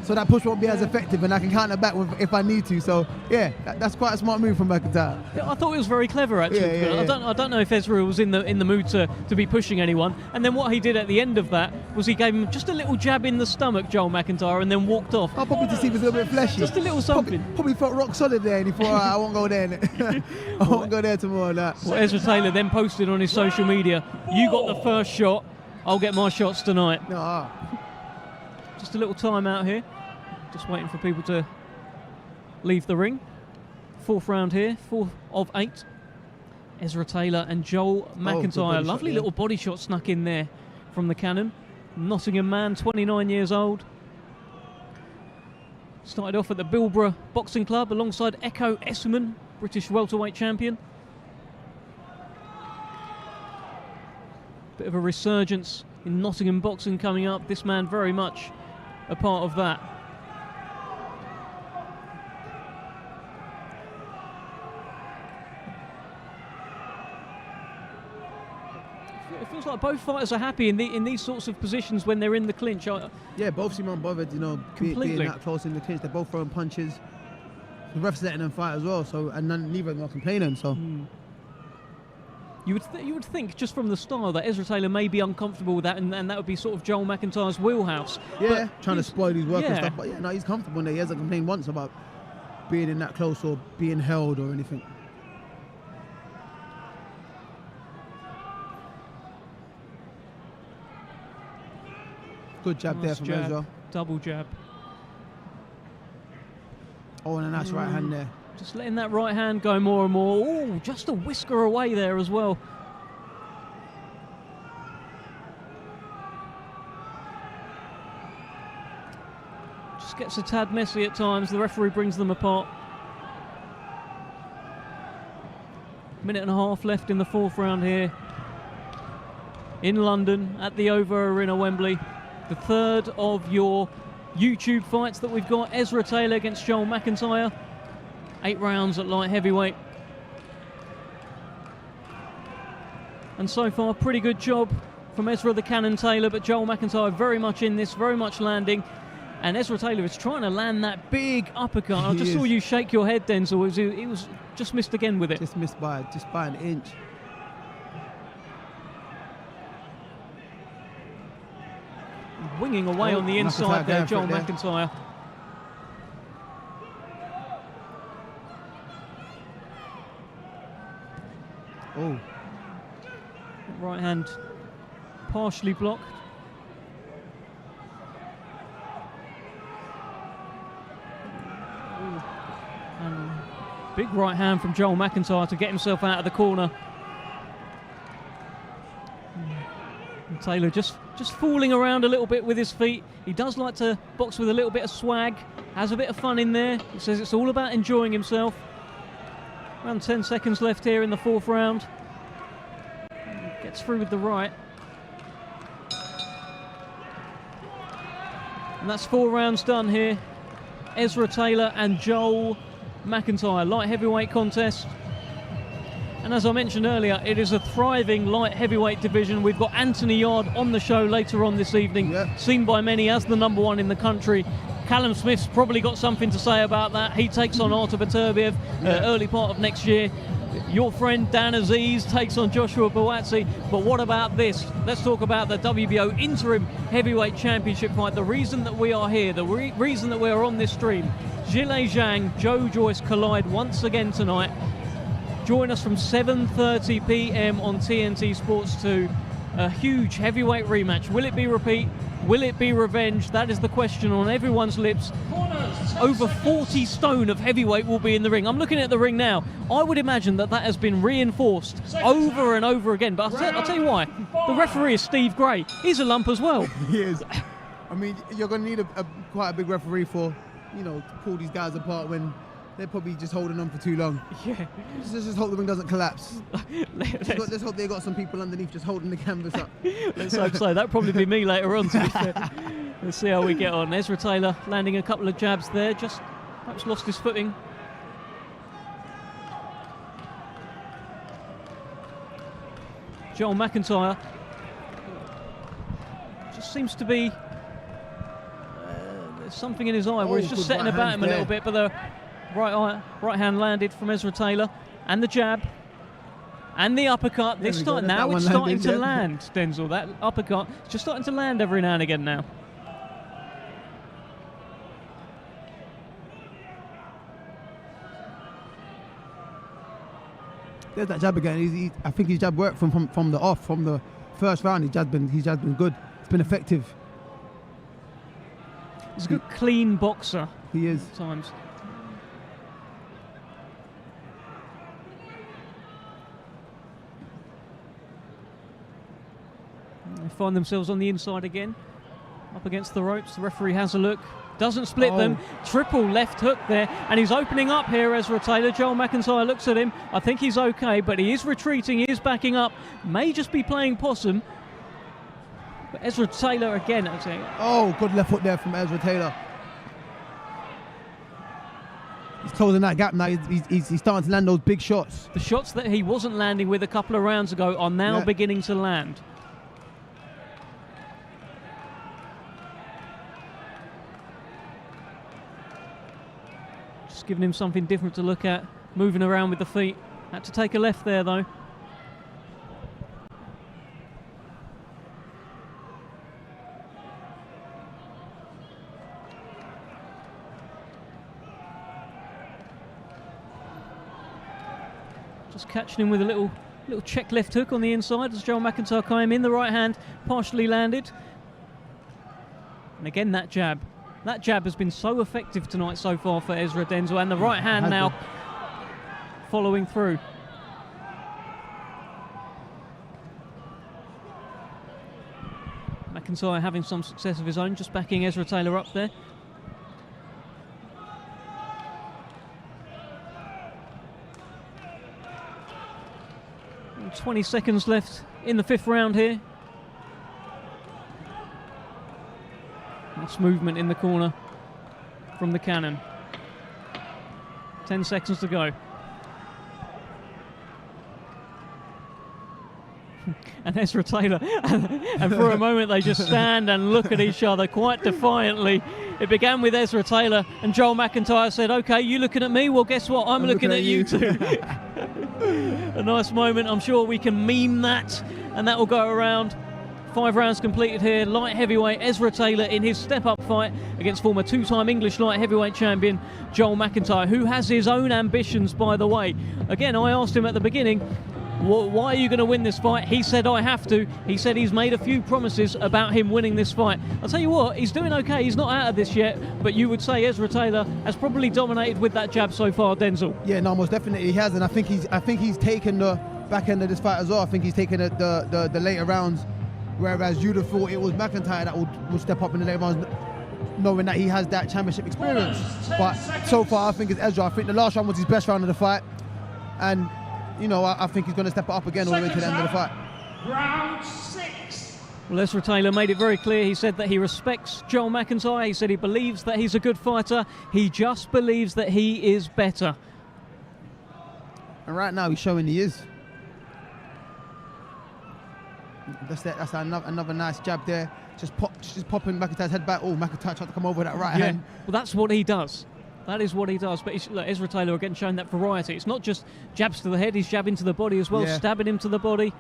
so that push won't be as effective, and I can counter back if I need to. So yeah, that's quite a smart move from McIntyre. I thought it was very clever actually. Yeah. I don't know if Ezra was in the mood to be pushing anyone. And then what he did at the end of that was he gave him just a little jab in the stomach, Joel McIntyre, and then walked off. Oh, probably to see if it was a little bit fleshy. Just a little something. Probably felt rock solid there, and he thought, all right, I won't go there. I won't go there tomorrow. Well, Ezra Taylor then posted on his social media, "You got the first shot. I'll get my shots tonight." No. Just a little time out here. Just waiting for people to leave the ring. Fourth round here, 4 of 8. Ezra Taylor and Joel McIntyre. Lovely little body shot snuck in there from the cannon. Nottingham man, 29 years old. Started off at the Bilborough Boxing Club alongside Echo Essuman, British welterweight champion. Bit of a resurgence in Nottingham boxing coming up. This man very much a part of that. It feels like both fighters are happy in these sorts of positions when they're in the clinch. Yeah, both seem unbothered, you know, being that close in the clinch. They're both throwing punches. The ref's letting them fight as well, so, and neither of them are complaining. So you would think just from the style that Ezra Taylor may be uncomfortable with that, and that would be sort of Joel McIntyre's wheelhouse. Yeah, trying to spoil his work and stuff. But yeah, no, he's comfortable in there. He hasn't complained once about being in that close or being held or anything. Good jab there from Ezra. Double jab. Oh, and a nice right hand there. Just letting that right hand go more and more. Oh, just a whisker away there as well. Just gets a tad messy at times. The referee brings them apart. Minute and a half left in the fourth round here in London at the OVO Arena, Wembley. The third of your YouTube fights that we've got. Ezra Taylor against Joel McIntyre. 8 rounds at light heavyweight. And so far, pretty good job from Ezra the Cannon Taylor, but Joel McIntyre very much in this, very much landing. And Ezra Taylor is trying to land that big uppercut. I just saw you shake your head, Denzel. He was just missed again with it. Just missed by an inch. Winging away on the inside there, Joel McIntyre. Oh. Right hand partially blocked. And Big right hand from Joel McIntyre to get himself out of the corner. And Taylor just fooling around a little bit with his feet. He does like to box with a little bit of swag, has a bit of fun in there. He says it's all about enjoying himself. Around 10 seconds left here in the 4th round. Gets through with the right. And that's 4 rounds done here. Ezra Taylor and Joel McIntyre, light heavyweight contest. And as I mentioned earlier, it is a thriving light heavyweight division. We've got Anthony Yard on the show later on this evening, seen by many as the #1 in the country. Callum Smith's probably got something to say about that. He takes on Artur Beterbiev early part of next year. Your friend Dan Aziz takes on Joshua Buatsi. But what about this? Let's talk about the WBO Interim Heavyweight Championship fight. The reason that we are here, the reason that we are on this stream. Zhilei Zhang, Joe Joyce collide once again tonight. Join us from 7:30 p.m. on TNT Sports 2. A huge heavyweight rematch. Will it be repeat? Will it be revenge? That is the question on everyone's lips. Over 40 stone of heavyweight will be in the ring. I'm looking at the ring now. I would imagine that has been reinforced over and over again. But I'll tell you why. The referee is Steve Gray. He's a lump as well. He is. I mean, you're going to need quite a big referee for, to pull these guys apart when they're probably just holding on for too long. Yeah. Just hope the ring doesn't collapse. Let's hope they got some people underneath just holding the canvas up. Let's hope so. That'll probably be me later on, to be fair. Let's see how we get on. Ezra Taylor landing a couple of jabs there, just perhaps lost his footing. Joel McIntyre just seems to be there's something in his eye where he's just setting about him a little bit, but the right hand landed from Ezra Taylor, and the jab and the uppercut. This time now it's starting to land, Denzel. That uppercut is just starting to land every now and again now. There's that jab again. I think his jab worked from the first round. His jab's been good. It's been effective. He's a good, clean boxer. He is. At times. They find themselves on the inside again, up against the ropes. The referee has a look. Doesn't split them. Triple left hook there, and he's opening up here, Ezra Taylor. Joel McIntyre looks at him. I think he's okay, but he is retreating. He is backing up. May just be playing possum. But Ezra Taylor again. Oh, good left hook there from Ezra Taylor. He's closing that gap now. He's starting to land those big shots. The shots that he wasn't landing with a couple of rounds ago are now beginning to land. Just giving him something different to look at. Moving around with the feet. Had to take a left there though. Just catching him with a little check left hook on the inside as Joel McIntyre came in. The right hand partially landed. And again that jab. That jab has been so effective tonight so far for Ezra, Denzel, and the right hand now following through. McIntyre having some success of his own, just backing Ezra Taylor up there. And 20 seconds left in the 5th round here. Nice movement in the corner from the cannon. 10 seconds to go. And Ezra Taylor, and for a moment they just stand and look at each other quite defiantly. It began with Ezra Taylor, and Joel McIntyre said, okay, you looking at me? Well, guess what? I'm looking at you too. A nice moment. I'm sure we can meme that, and that will go around. 5 rounds completed here. Light heavyweight Ezra Taylor in his step-up fight against former 2-time English light heavyweight champion Joel McIntyre, who has his own ambitions, by the way. Again, I asked him at the beginning, Why are you going to win this fight? He said, I have to. He said he's made a few promises about him winning this fight. I'll tell you what, he's doing okay. He's not out of this yet, but you would say Ezra Taylor has probably dominated with that jab so far, Denzel. Yeah, no, most definitely he has, and I think he's taken the back end of this fight as well. I think he's taken the later rounds, whereas you'd have thought it was McIntyre that would step up in the later rounds, knowing that he has that championship experience. But so far, I think it's Ezra. I think the last round was his best round of the fight, and you know, I think he's going to step it up again all the way to the end of the fight. Round 6. Well, Ezra Taylor made it very clear. He said that he respects Joel McIntyre. He said he believes that he's a good fighter. He just believes that he is better. And right now, he's showing he is. That's another nice jab there. Just popping McIntyre's head back. Oh, McIntyre tried to come over with that right hand. Well, that's what he does. That is what he does. But look, Ezra Taylor again showing that variety. It's not just jabs to the head, he's jabbing to the body as well, stabbing him to the body.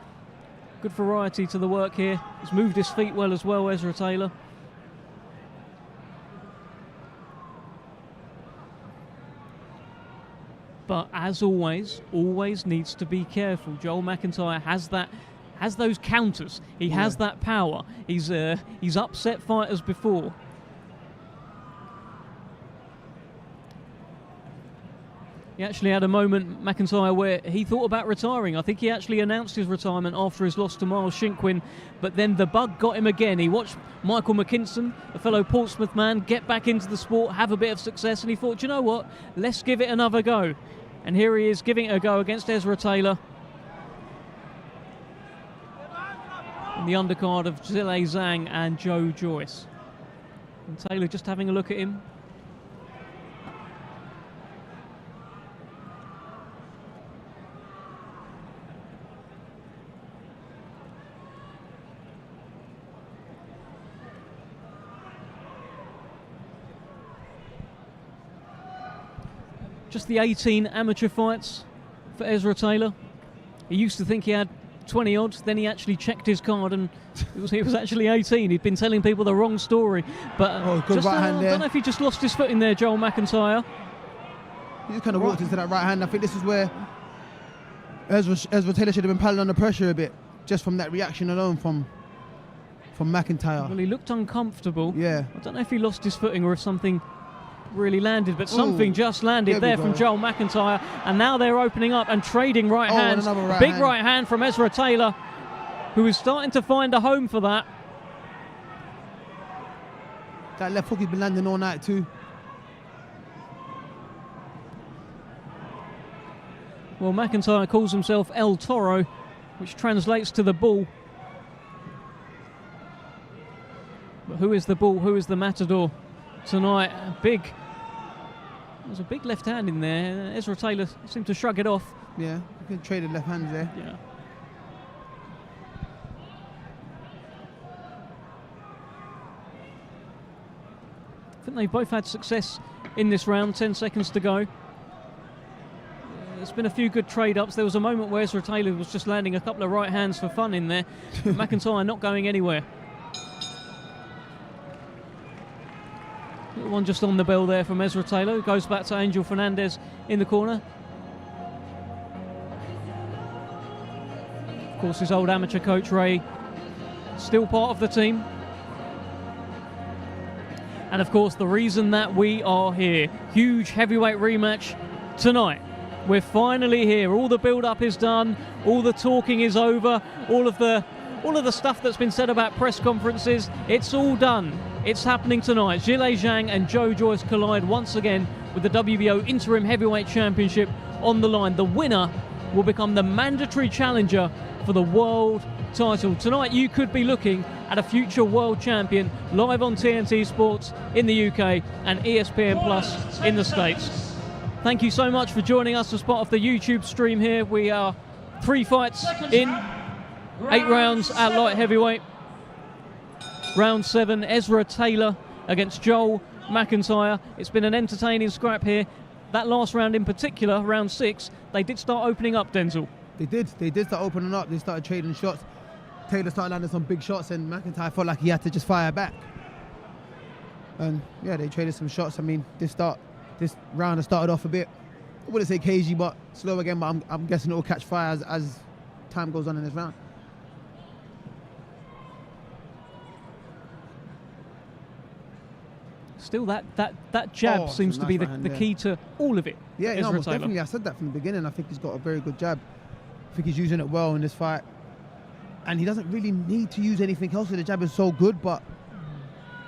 Good variety to the work here. He's moved his feet well as well, Ezra Taylor. But as always needs to be careful. Joel McIntyre has those counters. He has that power. He's upset fighters before. He actually had a moment, McIntyre, where he thought about retiring. I think he actually announced his retirement after his loss to Miles Shinkwin, but then the bug got him again. He watched Michael McKinson, a fellow Portsmouth man, get back into the sport, have a bit of success, and he thought, you know what, let's give it another go. And here he is giving it a go against Ezra Taylor. In the undercard of Zhilei, Zhang and Joyce. And Taylor just having a look at him. Just the 18 amateur fights for Ezra Taylor. He used to think he had 20 odd, then he actually checked his card and it was actually 18. He'd been telling people the wrong story. But good right hand there. I don't know if he just lost his foot in there, Joel McIntyre. He just kind of walked into that right hand. I think this is where Ezra Taylor should have been piling under pressure a bit, just from that reaction alone from McIntyre. Well, he looked uncomfortable. Yeah. I don't know if he lost his footing or if something really landed, but something just landed there from Joel McIntyre, and now they're opening up and trading right hands. Big right hand from Ezra Taylor, who is starting to find a home for that. That left hook has been landing all night too. Well, McIntyre calls himself El Toro, which translates to the bull. But who is the bull? Who is the matador tonight? There's a big left hand in there. Ezra Taylor seemed to shrug it off. Yeah, you can trade the left hands there. Yeah. I think they both had success in this round. 10 seconds to go. There's been a few good trade-ups. There was a moment where Ezra Taylor was just landing a couple of right hands for fun in there. McIntyre not going anywhere. Little one just on the bell there from Ezra Taylor. It goes back to Angel Fernandez in the corner. Of course, his old amateur coach Ray, still part of the team. And of course, the reason that we are here, huge heavyweight rematch tonight. We're finally here. All the build-up is done. All the talking is over. All of the stuff that's been said about press conferences, it's all done. It's happening tonight. Zhilei, Zhang and Joyce collide once again with the WBO Interim Heavyweight Championship on the line. The winner will become the mandatory challenger for the world title. Tonight you could be looking at a future world champion live on TNT Sports in the UK and ESPN Plus in the States. Thank you so much for joining us as part of the YouTube stream here. We are 3 fights in, 8 rounds at light heavyweight. Round 7, Ezra Taylor against Joel McIntyre. It's been an entertaining scrap here. That last round in particular, round 6, they did start opening up, Denzel. They did start opening up. They started trading shots. Taylor started landing some big shots and McIntyre felt like he had to just fire back. And yeah, they traded some shots. I mean, this round has started off a bit, I wouldn't say cagey, but slow again, but I'm guessing it will catch fire as time goes on in this round. Still, that jab seems to be the key to all of it. Yeah, Ezra most Taylor. definitely. I said that from the beginning. I think he's got a very good jab. I think he's using it well in this fight. And he doesn't really need to use anything else. The jab is so good, but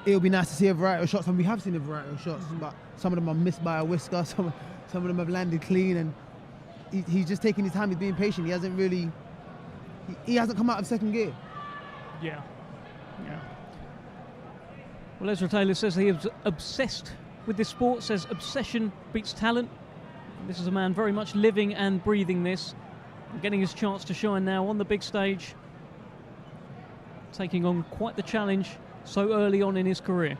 it'll be nice to see a variety of shots. And we have seen a variety of shots, but some of them are missed by a whisker. Some of them have landed clean. And he's just taking his time. He's being patient. He hasn't really... He hasn't come out of second gear. Yeah. Well, Ezra Taylor says he is obsessed with this sport, says obsession beats talent. This is a man very much living and breathing this, and getting his chance to shine now on the big stage, taking on quite the challenge so early on in his career.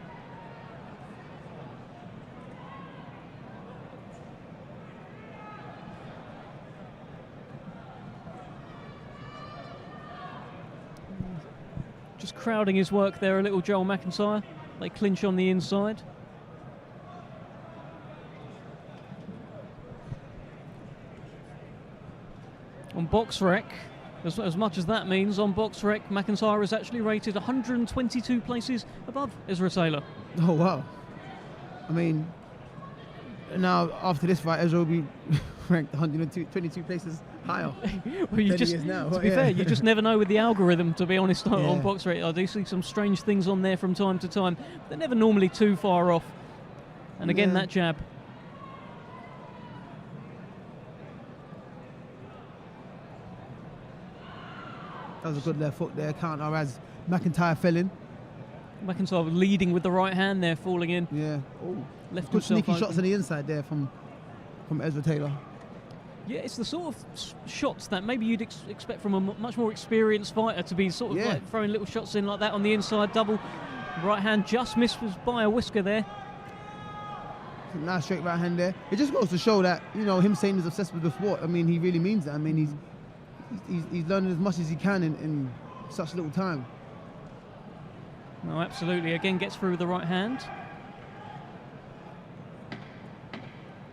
Just crowding his work there a little, Joel McIntyre. They clinch on the inside. On BoxRec, as much as that means, on BoxRec, McIntyre is actually rated 122 places above Ezra Taylor. Oh, wow. I mean, now after this fight, Ezra will be ranked 122 places higher. Well, you just, now. to be fair, you just never know with the algorithm, to be honest, on BoxRec. I do see some strange things on there from time to time. They're never normally too far off. And again, that jab. That was a good left hook there, counter as McIntyre fell in. McIntyre leading with the right hand there, falling in. Yeah. Oh, left good himself sneaky open. shots on the inside there from Ezra Taylor. Yeah, it's the sort of shots that maybe you'd expect from a much more experienced fighter to be sort of like throwing little shots in like that on the inside. Double right hand just missed by a whisker there. Nice straight right hand there. It just goes to show that, you know, him saying he's obsessed with the sport. I mean, he really means that. I mean, he's learning as much as he can in such little time. No, absolutely. Again, gets through with the right hand.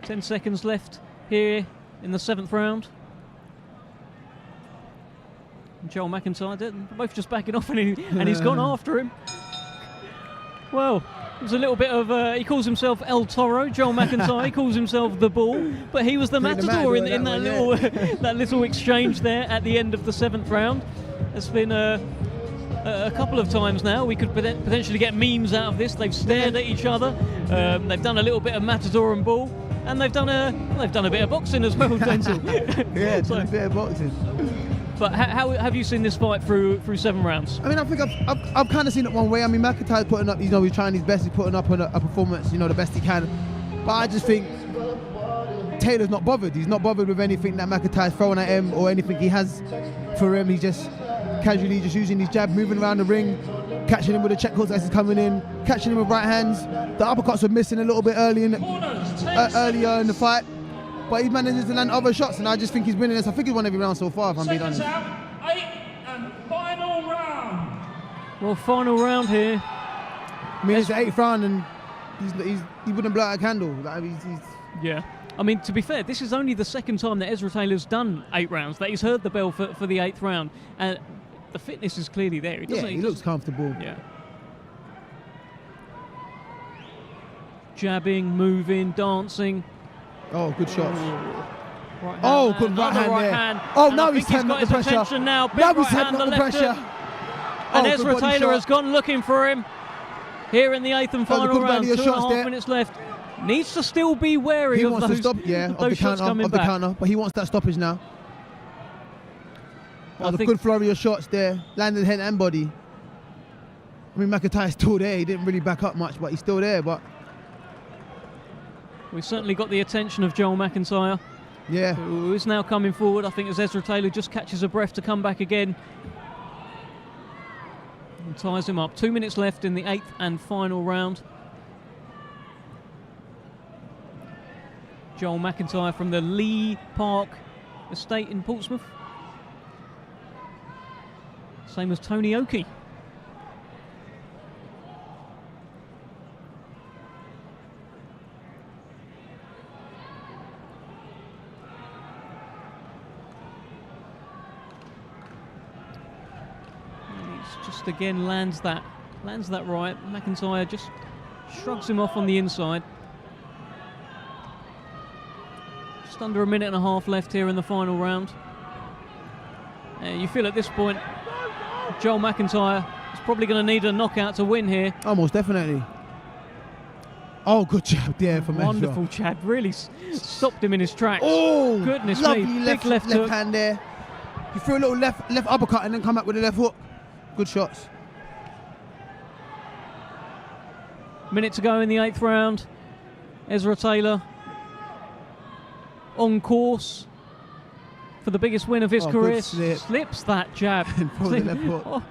10 seconds left here in the 7th round. Joel McIntyre did. Both just backing off, and he's gone after him. Well, it was a little bit of, he calls himself El Toro, Joel McIntyre. He calls himself the Bull, but he was the Matador in that little that little exchange there at the end of the 7th round. It's been a couple of times now. We could potentially get memes out of this. They've stared at each other. They've done a little bit of Matador and Bull, and they've done a bit of boxing as well, Dental. Yeah, a bit of boxing. But how have you seen this fight through 7 rounds? I mean, I think I've kind of seen it one way. I mean, McIntyre's putting up, you know, he's trying his best. He's putting up a performance, you know, the best he can. But I just think Taylor's not bothered. He's not bothered with anything that McIntyre's throwing at him or anything he has for him. He's just casually just using his jab, moving around the ring, catching him with the check hooks as he's coming in, catching him with right hands. The uppercuts were missing a little bit earlier in the fight. But he's managing to land other shots, and I just think he's winning this. I think he's won every round so far, if I'm being honest. 8 and final round. Well, final round here. I mean, it's the 8th round, and he wouldn't blow out a candle. Like, Yeah. I mean, to be fair, this is only the 2nd time that Ezra Taylor's done 8 rounds, that he's heard the bell for the 8th round. And the fitness is clearly there. He looks comfortable. Yeah. Jabbing, moving, dancing. Oh, good shots. Right oh, good right hand there. Oh, and now he's turning up the pressure. Now he's turning up the pressure. And Ezra Taylor has gone looking for him here in the 8th and final round. 2.5 minutes left. Needs to still be wary of those, of the counter, but he wants that stoppage now. A good flurry of shots there, landed head and body. I mean, McIntyre's still there. He didn't really back up much, but he's still there. But we've certainly got the attention of Joel McIntyre. Yeah. Who is now coming forward, I think, as Ezra Taylor just catches a breath to come back again. And ties him up. 2 minutes left in the 8th and final round. Joel McIntyre from the Lee Park estate in Portsmouth. Same as Tony Oki. just again lands that right. McIntyre just shrugs him off on the inside. Just under a minute and a half left here in the final round. You feel at this point, Joel McIntyre is probably going to need a knockout to win here. Almost definitely. Oh, good jab there from Ezra. Wonderful jab, really stopped him in his tracks. Oh, goodness lovely me, left, big left hook. hand there. You threw a little left uppercut and then come back with a left hook. Good shots. Minute to go in the 8th round. Ezra Taylor on course for the biggest win of his career. Slips that jab. The left hook. Oh.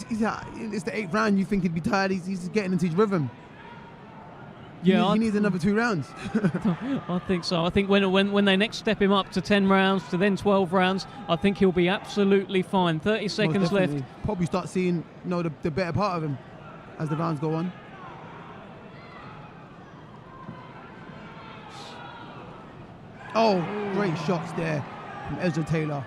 It's the 8th round. You think he'd be tired. He's getting into his rhythm. Yeah, he needs another 2 rounds. I think so. I think when they next step him up to 10 rounds, to then 12 rounds, I think he'll be absolutely fine. 30 seconds left. Probably start seeing the better part of him as the rounds go on. Oh, great shots there from Ezra Taylor.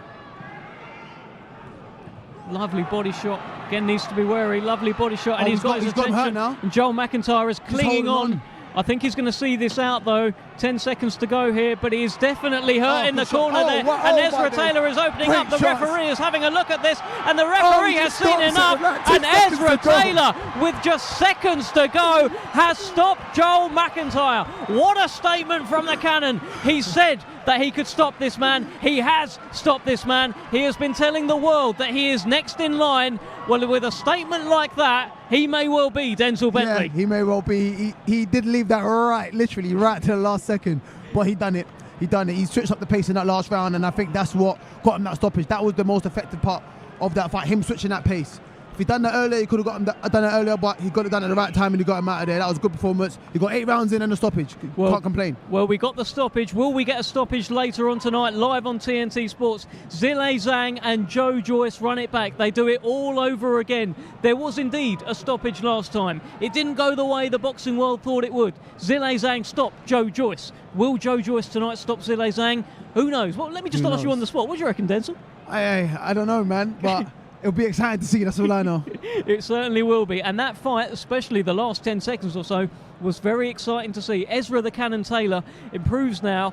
Lovely body shot. Again, needs to be wary. Lovely body shot, and he's got his attention. Hurt now. And Joel McIntyre is clinging on. I think he's going to see this out, though. 10 seconds to go here, but he is definitely hurt in the corner there. And Ezra Taylor is opening up. The referee is having a look at this, and the referee has seen enough. And Ezra Taylor, with just seconds to go, has stopped Joel McIntyre. What a statement from the Cannon. He said that he could stop this man. He has stopped this man. He has been telling the world that he is next in line. Well, with a statement like that, he may well be Denzel Bentley. Yeah, he may well be. He did leave that literally right to the last second, but he done it. He switched up the pace in that last round, and I think that's what got him that stoppage. That was the most effective part of that fight, him switching that pace. If he'd done that earlier, he could have done it earlier, but he got it done at the right time and he got him out of there. That was a good performance. He got 8 rounds in and a stoppage. Can't complain. Well, we got the stoppage. Will we get a stoppage later on tonight, live on TNT Sports? Zhilei, Zhang and Joyce run it back. They do it all over again. There was indeed a stoppage last time. It didn't go the way the boxing world thought it would. Zhilei Zhang stopped Joyce. Will Joyce tonight stop Zhilei Zhang? Who knows? Well, let me just ask you on the spot. What do you reckon, Denzel? I don't know, man, but it'll be exciting to see. That's all I know. It certainly will be. And that fight, especially the last 10 seconds or so, was very exciting to see. Ezra the Cannon Taylor improves now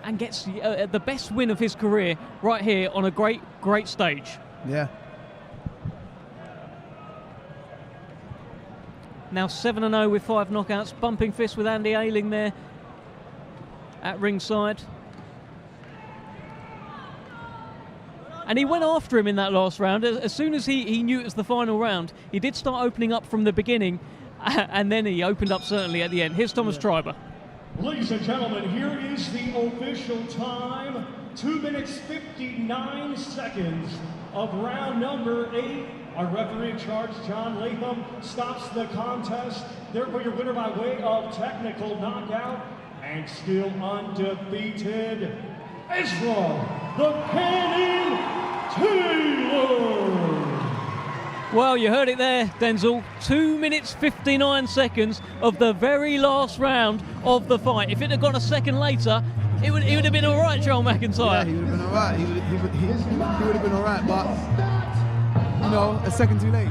and gets the best win of his career right here on a great stage. Yeah. Now 7-0 with 5 knockouts. Bumping fist with Andy Ayling there at ringside. And he went after him in that last round. As soon as he knew it was the final round, he did start opening up from the beginning, and then he opened up certainly at the end. Here's Thomas Triber. Ladies and gentlemen, here is the official time. 2 minutes 59 seconds of round number 8. Our referee in charge, John Latham, stops the contest. Therefore, your winner by way of technical knockout and still undefeated, Ezra the Cannon Taylor. Well, you heard it there, Denzel. 2 minutes 59 seconds of the very last round of the fight. If it had gone a second later, he would have been all right, Joel McIntyre. Yeah, he would have been all right. He would have been all right, but a second too late.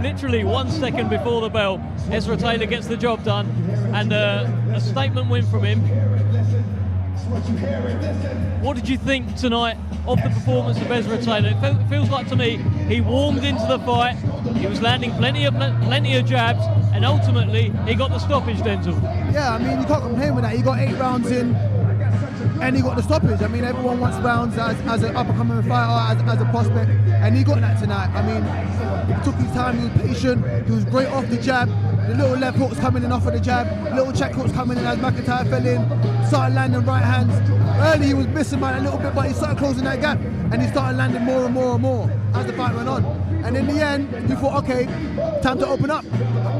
Literally 1 second before the bell, Ezra Taylor gets the job done, and a statement win from him. What did you think tonight of the performance of Ezra Taylor? It feels like to me he warmed into the fight. He was landing plenty of jabs, and ultimately he got the stoppage, Denzel. Yeah, I mean, you can't complain with that. He got 8 rounds in, and he got the stoppage. I mean, everyone wants rounds as an up-and-coming fighter, as a prospect, and he got that tonight. I mean, he took his time, he was patient, he was great off the jab. The little left hooks coming in off of the jab, little check hooks coming in as McIntyre fell in, started landing right hands. Early he was missing by a little bit, but he started closing that gap, and he started landing more and more and more as the fight went on. And in the end, he thought, okay, time to open up.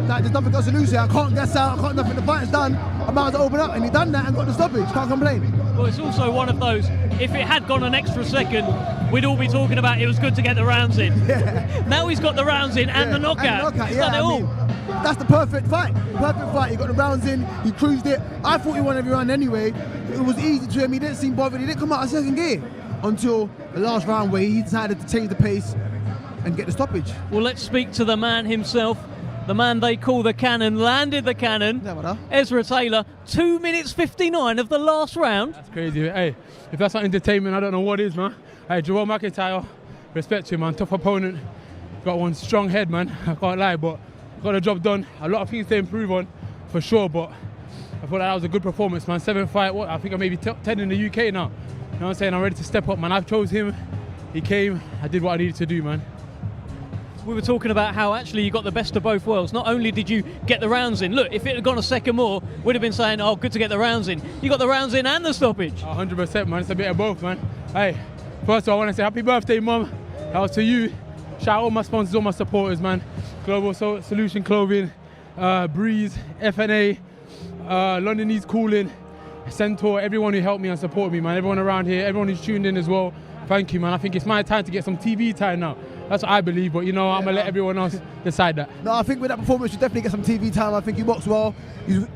Like, there's nothing else to lose here. I can't gas out, I can't nothing. The fight's done. I might as well open up, and he done that and got the stoppage. Can't complain. Well, it's also one of those, if it had gone an extra second, we'd all be talking about it was good to get the rounds in. Yeah. Now he's got the rounds in and the knockout. He's done it all. That's the perfect fight. Perfect fight. He got the rounds in, he cruised it. I thought he won every round anyway. It was easy to him, he didn't seem bothered, he didn't come out of second gear. until the last round where he decided to change the pace and get the stoppage. Well, let's speak to the man himself. The man they call the cannon, landed the cannon. Ezra Taylor, 2 minutes 59 of the last round. That's crazy. Hey, if that's not entertainment, I don't know what is, man. Hey, McIntyre, respect to him, man. Tough opponent. Got one strong head, man. I can't lie, but got the job done. A lot of things to improve on, for sure, but I thought that was a good performance, man. 7 fight, I think I may be top 10 in the UK now. You know what I'm saying? I'm ready to step up, man. I chose him. He came. I did what I needed to do, man. We were talking about how actually you got the best of both worlds. Not only did you get the rounds in, look, if it had gone a second more, we'd have been saying, oh, good to get the rounds in. You got the rounds in and the stoppage. 100%, man. It's a bit of both, man. Hey, first of all, I want to say happy birthday, Mum. That was to you. Shout out all my sponsors, all my supporters, man. Global Solution Clothing, Breeze, FNA, London Needs Cooling, Centaur, everyone who helped me and supported me, man. Everyone around here, everyone who's tuned in as well. Thank you, man. I think it's my time to get some TV time now. That's what I believe, but you know, I'm going to let everyone else decide that. No, I think with that performance, you definitely get some TV time. I think you boxed well.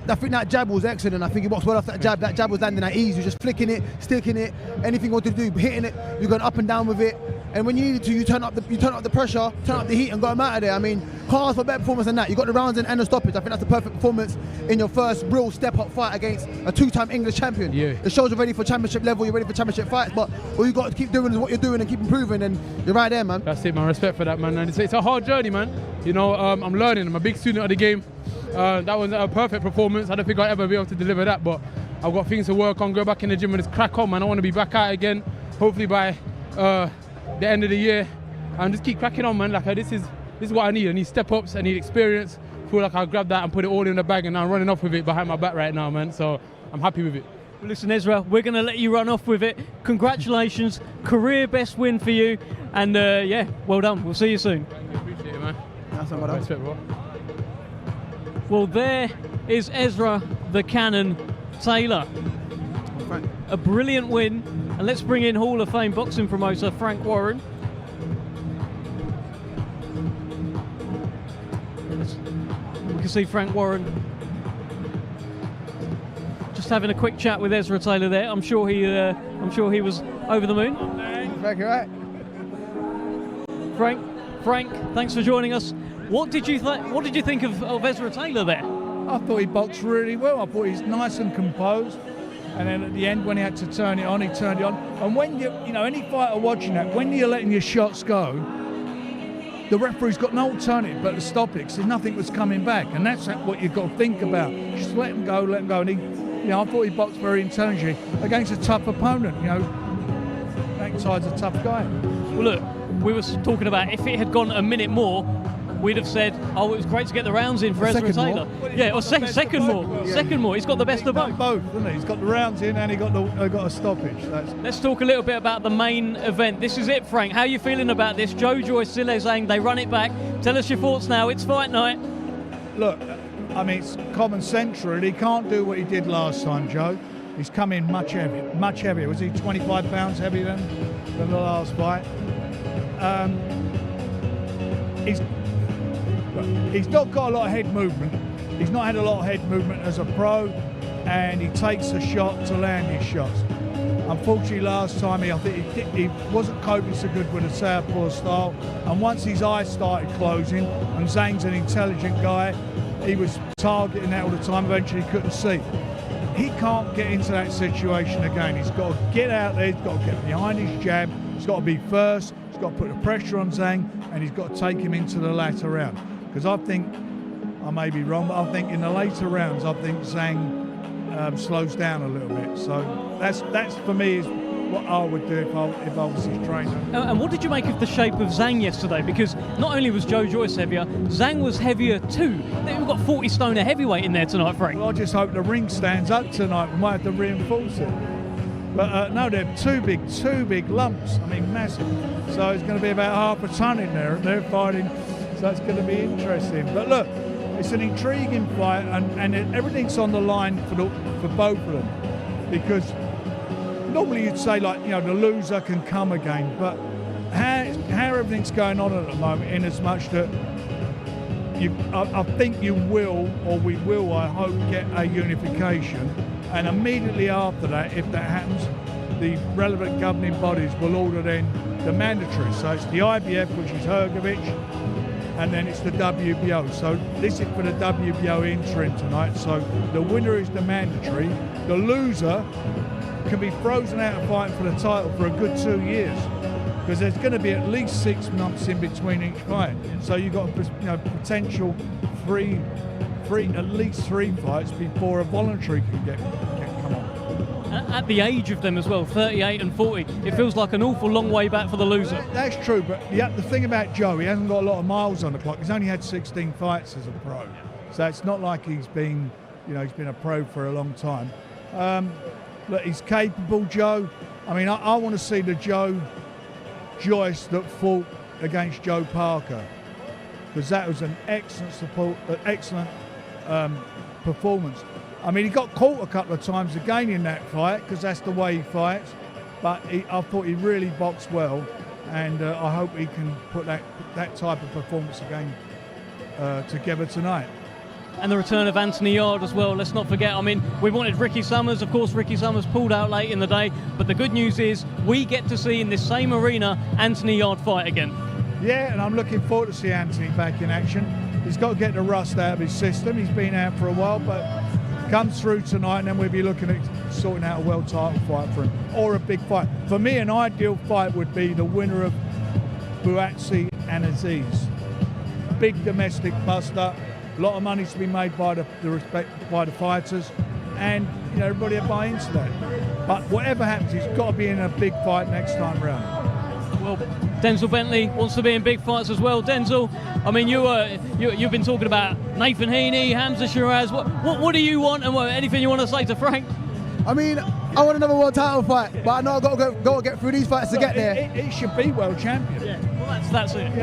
I think that jab was excellent. I think you boxed well off that jab. That jab was landing at ease. You're just flicking it, sticking it, anything you want to do, hitting it. You're going up and down with it. And when you needed to, you turn up the pressure, turn up the heat, and got him out of there. I mean, can't ask for a better performance than that. You got the rounds in and the stoppage. I think that's the perfect performance in your first real step-up fight against a two-time English champion. Yeah. It shows you're ready for championship level. You're ready for championship fights. But all you got to keep doing is what you're doing and keep improving. And you're right there, man. That's it, man. Respect for that, man. And it's a hard journey, man. You know, I'm learning. I'm a big student of the game. That was a perfect performance. I don't think I'll ever be able to deliver that, but I've got things to work on. Go back in the gym and just crack on, man. I want to be back out again, hopefully by the end of the year, and just keep cracking on, man. Like this is what I need. I need step-ups. I need experience. I feel like I'll grab that and put it all in the bag, and I'm running off with it behind my back right now, man. So I'm happy with it. Well, listen, Ezra, we're going to let you run off with it. Congratulations, career best win for you, and yeah, well done. We'll see you soon. Appreciate it, man. That's what I respect, bro. Well, there is Ezra the Cannon Taylor. A brilliant win. And let's bring in Hall of Fame boxing promoter Frank Warren. We can see Frank Warren just having a quick chat with Ezra Taylor there. I'm sure he was over the moon. Frank, you right? Frank, thanks for joining us. What did you think of Ezra Taylor there? I thought he boxed really well. I thought he's nice and composed. And then at the end, when he had to turn it on, he turned it on. And when you know, any fighter watching that, when you're letting your shots go, the referee's got no alternative but to stop it, because nothing was coming back. And that's what you've got to think about. Just let him go. And he, you know, I thought he boxed very intelligently against a tough opponent. You know, McIntyre's a tough guy. Well, look, we were talking about if it had gone a minute more, we'd have said, oh, it was great to get the rounds in for Ezra Taylor. Yeah, or second more. Second more. He's got the best of both. Hasn't he? He's got the rounds in and he got a stoppage. Let's talk a little bit about the main event. This is it, Frank. How are you feeling about this? Joyce, Zhilei, Zhang, they run it back. Tell us your thoughts now. It's fight night. Look, I mean, it's common sense, really. He can't do what he did last time, Joe. He's come in much heavier. Was he 25 pounds heavier than the last fight? He's not got a lot of head movement. He's not had a lot of head movement as a pro, and he takes a shot to land his shots. Unfortunately, last time I think he wasn't coping so good with the southpaw style, and once his eyes started closing, and Zhang's an intelligent guy, he was targeting that all the time, eventually he couldn't see. He can't get into that situation again. He's got to get out there, he's got to get behind his jab, he's got to be first, he's got to put the pressure on Zhang, and he's got to take him into the latter round. Because I think, I may be wrong, but I think in the later rounds, I think Zhang slows down a little bit. So that's for me is what I would do if I was his trainer. And what did you make of the shape of Zhang yesterday? Because not only was Joyce heavier, Zhang was heavier too. We've got 40 stone of heavyweight in there tonight, Frank. Well, I just hope the ring stands up tonight. We might have to reinforce it. But no, they're two big lumps. I mean, massive. So it's going to be about half a ton in there, and they're fighting. So it's going to be interesting. But look, it's an intriguing fight, and everything's on the line for both of them. Because normally you'd say, like, you know, the loser can come again, but how everything's going on at the moment, in as much that I think you will, or we will, I hope, get a unification. And immediately after that, if that happens, the relevant governing bodies will order then the mandatory. So it's the IBF, which is Hrgovic, and then it's the WBO. So this is for the WBO interim tonight. So the winner is the mandatory. The loser can be frozen out of fighting for the title for a good 2 years, because there's going to be at least 6 months in between each fight. So you've got potential at least 3 fights before a voluntary can come on. At the age of them as well, 38 and 40, it feels like an awful long way back for the loser. That's true, but the thing about Joe, he hasn't got a lot of miles on the clock. He's only had 16 fights as a pro, so it's not like he's been a pro for a long time. Look, he's capable, Joe. I mean, I want to see the Joyce that fought against Joe Parker, because that was an excellent performance. I mean, he got caught a couple of times again in that fight, because that's the way he fights, but I thought he really boxed well, and I hope he can put that type of performance again together tonight. And the return of Anthony Yard as well, let's not forget. I mean, we wanted Ricky Summers. Of course, Ricky Summers pulled out late in the day, but the good news is we get to see in this same arena Anthony Yard fight again. Yeah, and I'm looking forward to see Anthony back in action. He's got to get the rust out of his system. He's been out for a while, but comes through tonight, and then we'll be looking at sorting out a world title fight for him, or a big fight. For me, an ideal fight would be the winner of Buatsi and Aziz. Big domestic buster. A lot of money to be made by the fighters, and everybody will buy into that. But whatever happens, he's got to be in a big fight next time round. Well, Denzel Bentley wants to be in big fights as well. Denzel, I mean, you've been talking about Nathan Heaney, Hamza Shiraz. What do you want, and anything you want to say to Frank? I mean, I want another world title fight, but I know I've got to get through these fights to get there. It should be world champion. Yeah, well, that's it.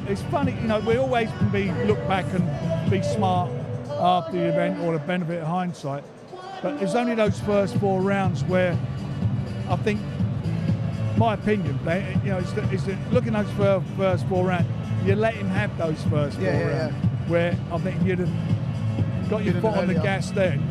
It's funny, we always can look back and be smart after the event, or the benefit of hindsight. But it's only those first 4 rounds where I think, my opinion, is that looking at those first 4 rounds, you let him have those first 4 rounds, where I think you'd have got your foot on the gas then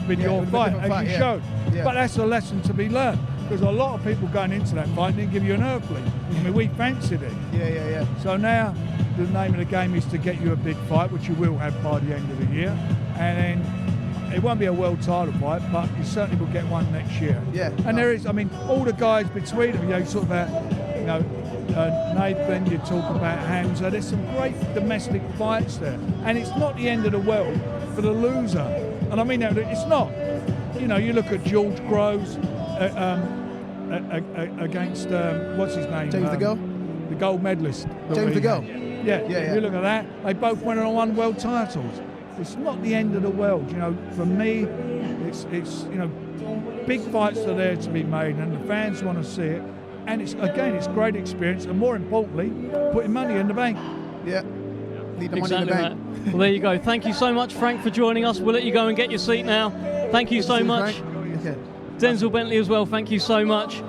with your fight, as you showed. Yeah. But that's a lesson to be learned, because a lot of people going into that fight didn't give you an earthly. I mean, we fancied it. Yeah. So now the name of the game is to get you a big fight, which you will have by the end of the year, and then it won't be a world title fight, but you certainly will get one next year. Yeah. And there is, I mean, all the guys between them, you talk about, Nathan, you talk about Hamza, there's some great domestic fights there. And it's not the end of the world for the loser. And I mean, it's not. You look at George Groves against, what's his name? James DeGale? The gold medalist. James DeGale? Yeah. You look at that, they both went on 1 world titles. It's not the end of the world, For me, it's big fights are there to be made, and the fans want to see it. And it's great experience, and more importantly, putting money in the bank. Yeah. Need the money in Exactly the bank. that. Well, there you go. Thank you so much, Frank, for joining us. We'll let you go and get your seat now. Thank you so much. Okay. Denzel Bentley as well, thank you so much.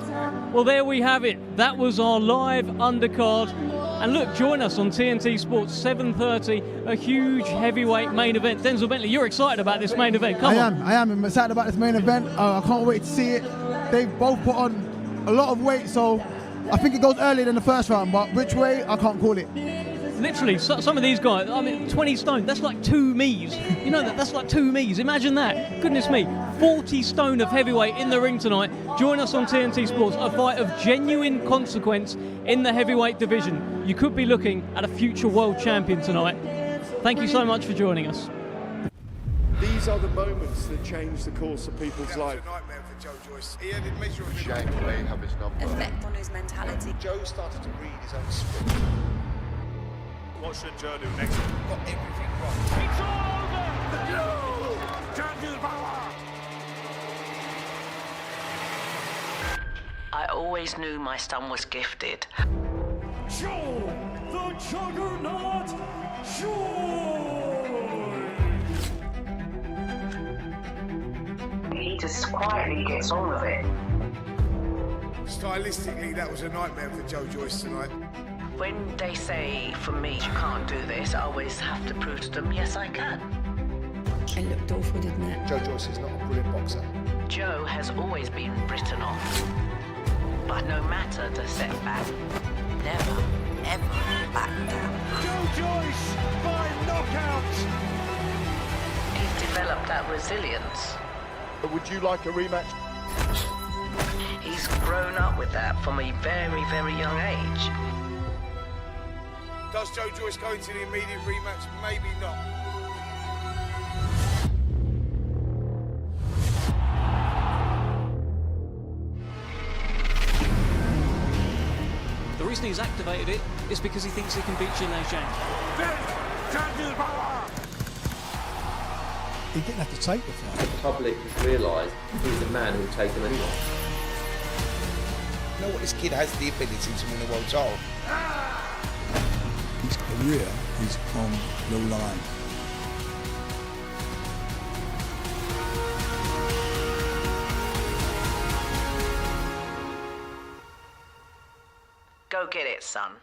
Well, there we have it. That was our live undercard. And look, join us on TNT Sports, 7:30, a huge heavyweight main event. Denzel Bentley, you're excited about this main event. Come on. I am. I'm excited about this main event. I can't wait to see it. They've both put on a lot of weight, so I think it goes earlier than the first round, but which way, I can't call it. Literally, some of these guys, 20 stone, that's like 2 me's. That's like 2 me's. Imagine that. Goodness me. 40 stone of heavyweight in the ring tonight. Join us on TNT Sports, a fight of genuine consequence in the heavyweight division. You could be looking at a future world champion tonight. Thank you so much for joining us. These are the moments that change the course of people's life. That was a nightmare for Joe Joyce. He had immeasurable Zhang may have his number. Effect on his mentality. Joe started to read his own script. What should Joe do next? Got everything right. It's over! You can't do the power! I always knew my son was gifted. Joe, the Juggernaut, Joyce! He just quietly gets on with it. Stylistically, that was a nightmare for Joe Joyce tonight. When they say, for me, you can't do this, I always have to prove to them, yes, I can. It looked awful, didn't it? Joe Joyce is not a brilliant boxer. Joe has always been written off. But no matter the setback, never, ever back down. Joe Joyce by knockout. He's developed that resilience. Would you like a rematch? He's grown up with that from a very, very young age. Does Joe Joyce go into the immediate rematch? Maybe not. The reason he's activated it is because he thinks he can beat Zhilei. He didn't have to take the fight. The public has realised he's a man who'll take them anyone. You know what? This kid has the ability to win a world title. His career is on the line. Go get it, son.